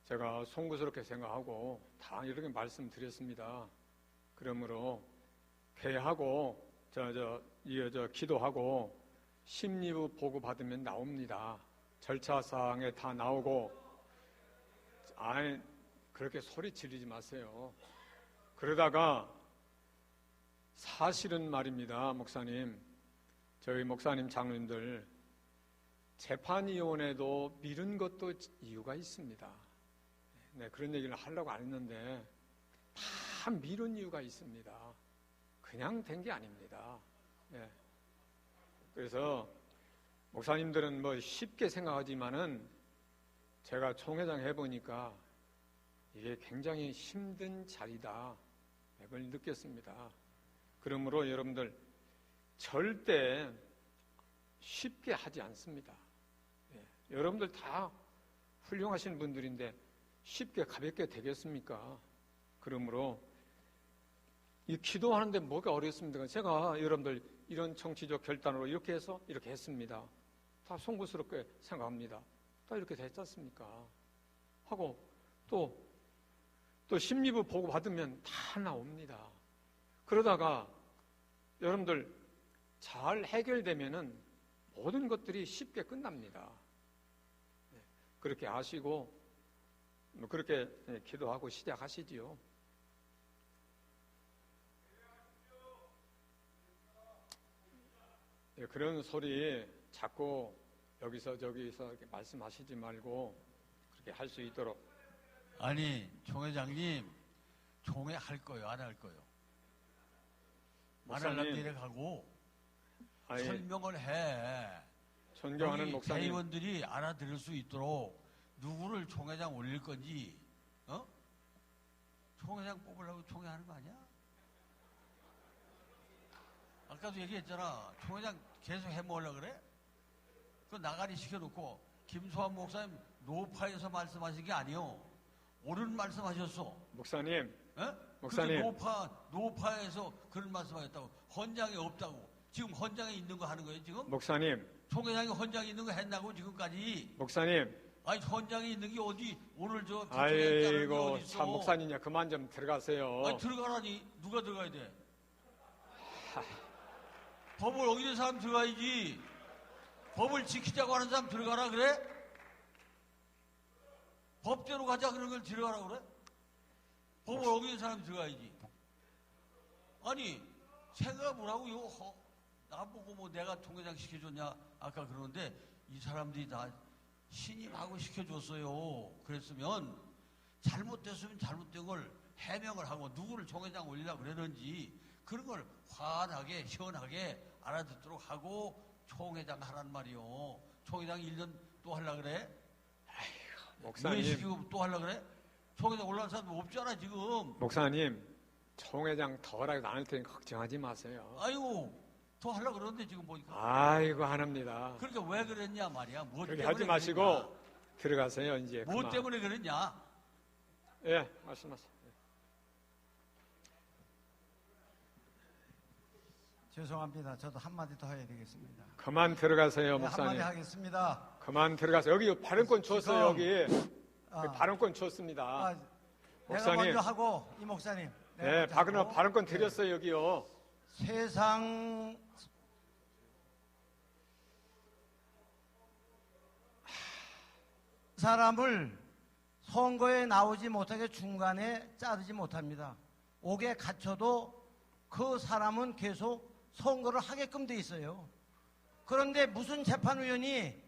제가 송구스럽게 생각하고 다 이렇게 말씀드렸습니다. 그러므로 회하고 기도하고 심리부 보고 받으면 나옵니다. 절차사항에 다 나오고. 아니, 그렇게 소리 지르지 마세요. 그러다가 사실은 말입니다, 목사님. 저희 목사님 장로님들 재판위원회도 미룬 것도 이유가 있습니다. 네, 그런 얘기를 하려고 안 했는데 다 미룬 이유가 있습니다. 그냥 된 게 아닙니다. 네. 그래서 목사님들은 뭐 쉽게 생각하지만은 제가 총회장 해보니까 이게 굉장히 힘든 자리다. 그걸 느꼈습니다. 그러므로 여러분들 절대 쉽게 하지 않습니다. 여러분들 다 훌륭하신 분들인데 쉽게 가볍게 되겠습니까? 그러므로 이 기도하는데 뭐가 어렵습니까? 제가 여러분들 이런 정치적 결단으로 이렇게 해서 이렇게 했습니다. 다 송구스럽게 생각합니다. 다 이렇게 됐지 않습니까? 하고 또 심리부 보고 받으면 다 나옵니다. 그러다가 여러분들 잘 해결되면은 모든 것들이 쉽게 끝납니다. 그렇게 아시고 그렇게 기도하고 시작하시지요. 그런 소리 자꾸 여기서 저기서 이렇게 말씀하시지 말고 그렇게 할 수 있도록. 아니, 총회장님, 총회 할 거요, 안 할 거요? 안 할라면 내려가고 설명을 해. 존경하는 목사님. 대의원들이 알아들을 수 있도록 누구를 총회장 올릴 건지, 총회장 뽑으려고 총회하는 거 아니야? 아까도 얘기했잖아. 총회장 계속 해먹으려고 그래? 그 나가리 시켜놓고 김소환 목사님 노파에서 말씀하신 게 아니요. 옳은 말씀하셨어. 목사님. 목사님. 노파에서 그런 말씀하셨다고. 헌장이 없다고. 지금 헌장에 있는 거 하는 거예요, 지금? 목사님. 총회장이 헌장에 있는 거 했나고, 지금까지? 목사님. 아니, 헌장에 있는 게 어디, 오늘 저, 아이고, 참, 목사님이야. 그만 좀 들어가세요. 아니, 들어가라니. 누가 들어가야 돼? 법을 어기는 사람 들어가야지. 법을 지키자고 하는 사람 들어가라 그래? 법대로 가자 그런 걸 들어가라 그래? 법을 어기는 사람 들어가야지. 아니, 생각해보라고. 이거 나보고 뭐 내가 통회장 시켜줬냐 아까 그러는데 이 사람들이 다 신임하고 시켜줬어요. 그랬으면 잘못됐으면 잘못된 걸 해명을 하고 누구를 총회장 올리려고 그러는지 그런 걸 환하게 시원하게 알아듣도록 하고 총회장 하란 말이요. 총회장 1년 또 하려고 그래? 아이고, 목사님. 왜 시키고 또 하려고 그래? 총회장 올라간 사람 없잖아 지금. 목사님, 총회장 더 하라고 안 할 테니까 걱정하지 마세요. 아이고, 더 하려고 그러는데 지금 보니까. 아이고, 하납니다. 그러니까 왜 그랬냐 말이야. 뭐 그렇게 때문에 하지 마시고 그랬냐? 들어가세요, 이제. 뭐 그만. 때문에 그랬냐? 예, 말씀하세요. 죄송합니다. 저도 한마디 더 해야 되겠습니다. 그만 들어가세요, 네, 목사님. 한마디 하겠습니다. 그만 들어가세요. 여기 발언권 줬어요, 여기. 아, 발언권 줬습니다. 내가 목사님. 먼저 하고 이 목사님. 네, 발언권 드렸어요, 여기요. 세상 사람을 선거에 나오지 못하게 중간에 자르지 못합니다. 옥에 갇혀도 그 사람은 계속 선거를 하게끔 돼 있어요. 그런데 무슨 재판위원이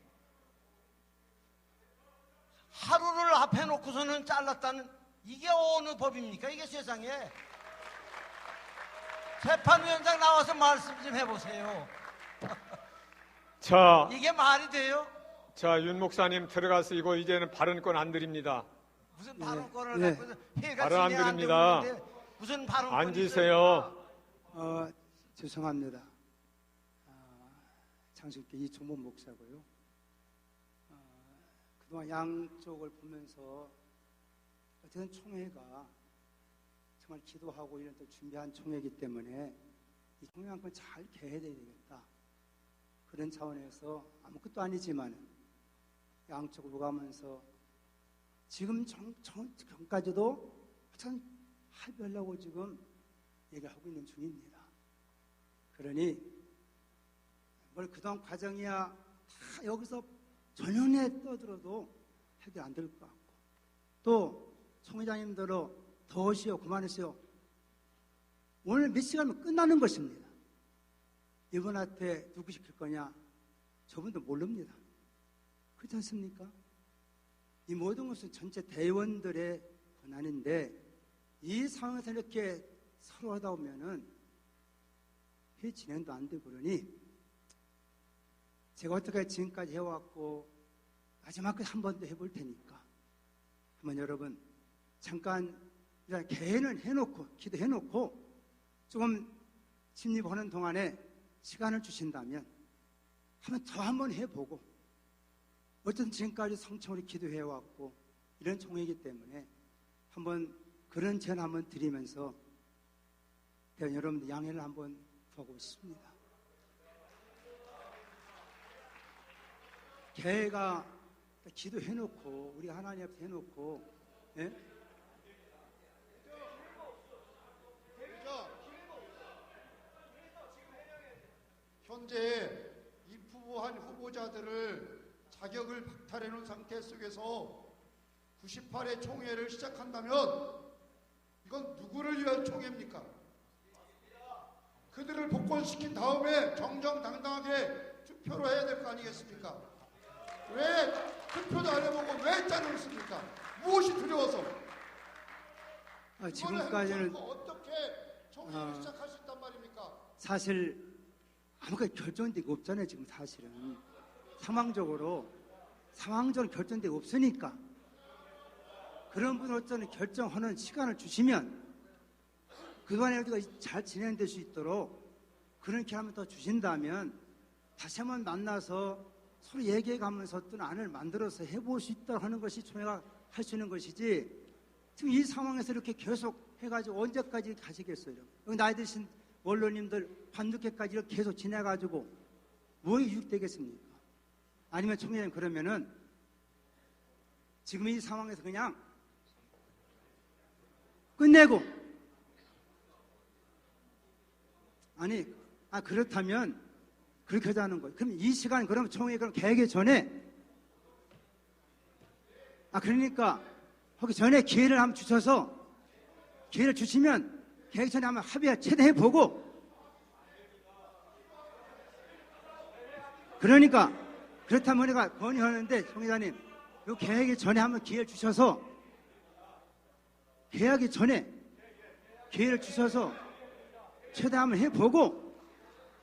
하루를 앞에 놓고서는 잘랐다는 이게 어느 법입니까? 이게 세상에. 재판위원장 나와서 말씀 좀 해보세요. 자, 이게 말이 돼요? 자, 윤 목사님 들어가시고 이제는 발언권 안 드립니다. 무슨 발언권을 갖고 해가 발언 안 진행 안 드립니다. 되고 있는데 무슨 발언권이 앉으세요. 죄송합니다. 장수께 이종범 목사고요. 그동안 양쪽을 보면서 어쨌든 총회가 정말 기도하고 이런 또 준비한 총회이기 때문에 이 총회 한 건 잘 개해야 되겠다. 그런 차원에서 아무것도 아니지만 양쪽을 오가면서 지금 전까지도 참 합의하려고 지금 얘기를 하고 있는 중입니다. 그러니 뭘 그동안 과정이야 다 여기서 전연에 떠들어도 해결 안 될 것 같고 또 총회장님들로 더 하시오 그만하시오. 오늘 몇 시간이면 끝나는 것입니다. 이분한테 누구 시킬 거냐 저분도 모릅니다. 그렇지 않습니까? 이 모든 것은 전체 대의원들의 권한인데 이 상황에서 이렇게 서로 하다 보면은 회의 진행도 안 되고 그러니 제가 어떻게 지금까지 해왔고 마지막까지 한 번 더 해볼 테니까 한번 여러분 잠깐 일단 개인을 해놓고 기도해놓고 조금 침입하는 동안에 시간을 주신다면 한 번 해보고 어쨌든 지금까지 성청으로 기도해왔고 이런 총회이기 때문에 한번 그런 제안 한번 드리면서 여러분들 양해를 한번 구하고 싶습니다. 개가 기도해놓고 우리 하나님 앞에 해놓고 예? 현재 입후보한 후보자들을 자격을 박탈해 놓은 상태 속에서 98회 총회를 시작한다면 이건 누구를 위한 총회입니까? 그들을 복권시킨 다음에 정정당당하게 투표로 해야 될 거 아니겠습니까? 왜 투표도 안 해보고 왜 자르셨습니까? 무엇이 두려워서? 지금까지는 어떻게 총회를 시작하셨단 말입니까? 사실 아무것도 결정된 게 없잖아요. 지금 사실은 상황적으로 결정된 게 없으니까 그런 분을 어쩌면 결정하는 시간을 주시면 그동안에 우리가 잘 진행될 수 있도록 그렇게 하면 더 주신다면 다시 한번 만나서 서로 얘기해가면서 어떤 안을 만들어서 해볼 수 있도록 하는 것이 총회가 할 수 있는 것이지 지금 이 상황에서 이렇게 계속 해가지고 언제까지 가시겠어요? 여기 나이 드신 원로님들 밤늦게까지 이렇게 계속 지내가지고 뭐 유익되겠습니까? 아니면 총회장님 그러면은 지금 이 상황에서 그냥 끝내고 그렇다면 그렇게 하자는 거예요. 그럼 이 시간 그럼 총회 그럼 개회기 전에 그러니까 거기 전에 기회를 한번 주셔서 기회를 주시면 개회기 전에 한번 합의 최대해 보고 그러니까 그렇다면 우리가 건의하는데 총회장님 요 개회기 전에 한번 기회를 주셔서 개회하기 전에 기회를 주셔서 최대 한번 해보고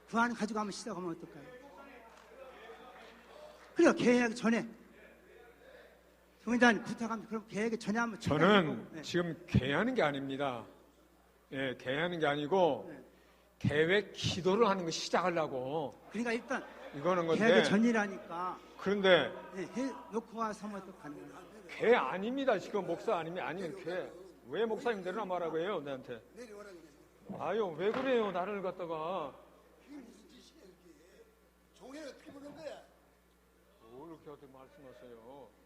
그 안을 가지고 한번 시작하면 어떨까요? 그러니까 개회하기 전에 총회장님 부탁합니다. 그럼 개회하기 전에 한번 저는 네. 지금 개회하는 게 아닙니다. 예, 개회하는 게 아니고 개회 기도를 하는 거 시작하려고. 그러니까 일단 이거는 건데. 개회하기 전이라니까. 그런데 해놓고 와서 하면 또 가는 거예요. 개 아닙니다. 지금 목사 아니면 개. 왜 목사님들은 말하고 해요 내한테? 아유 왜 그래요 나를 갖다가. 종회를 어떻게 보는 거야? 뭘 이렇게 어떻게 말씀하세요?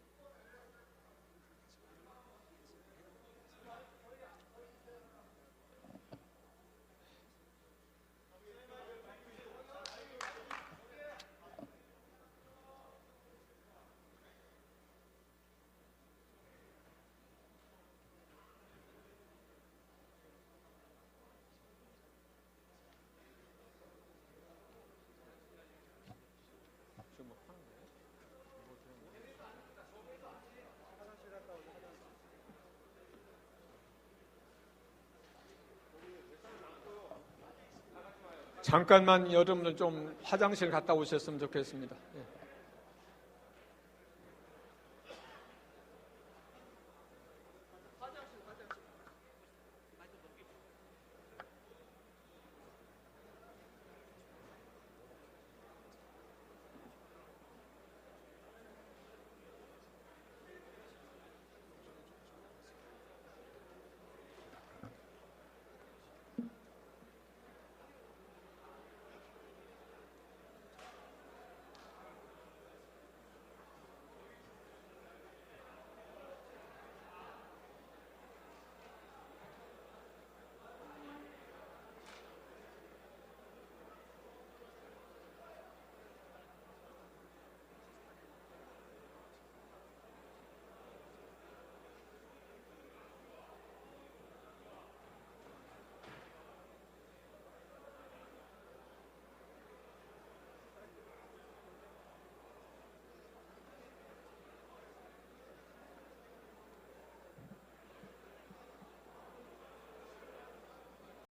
잠깐만 여러분들 좀 화장실 갔다 오셨으면 좋겠습니다. 예.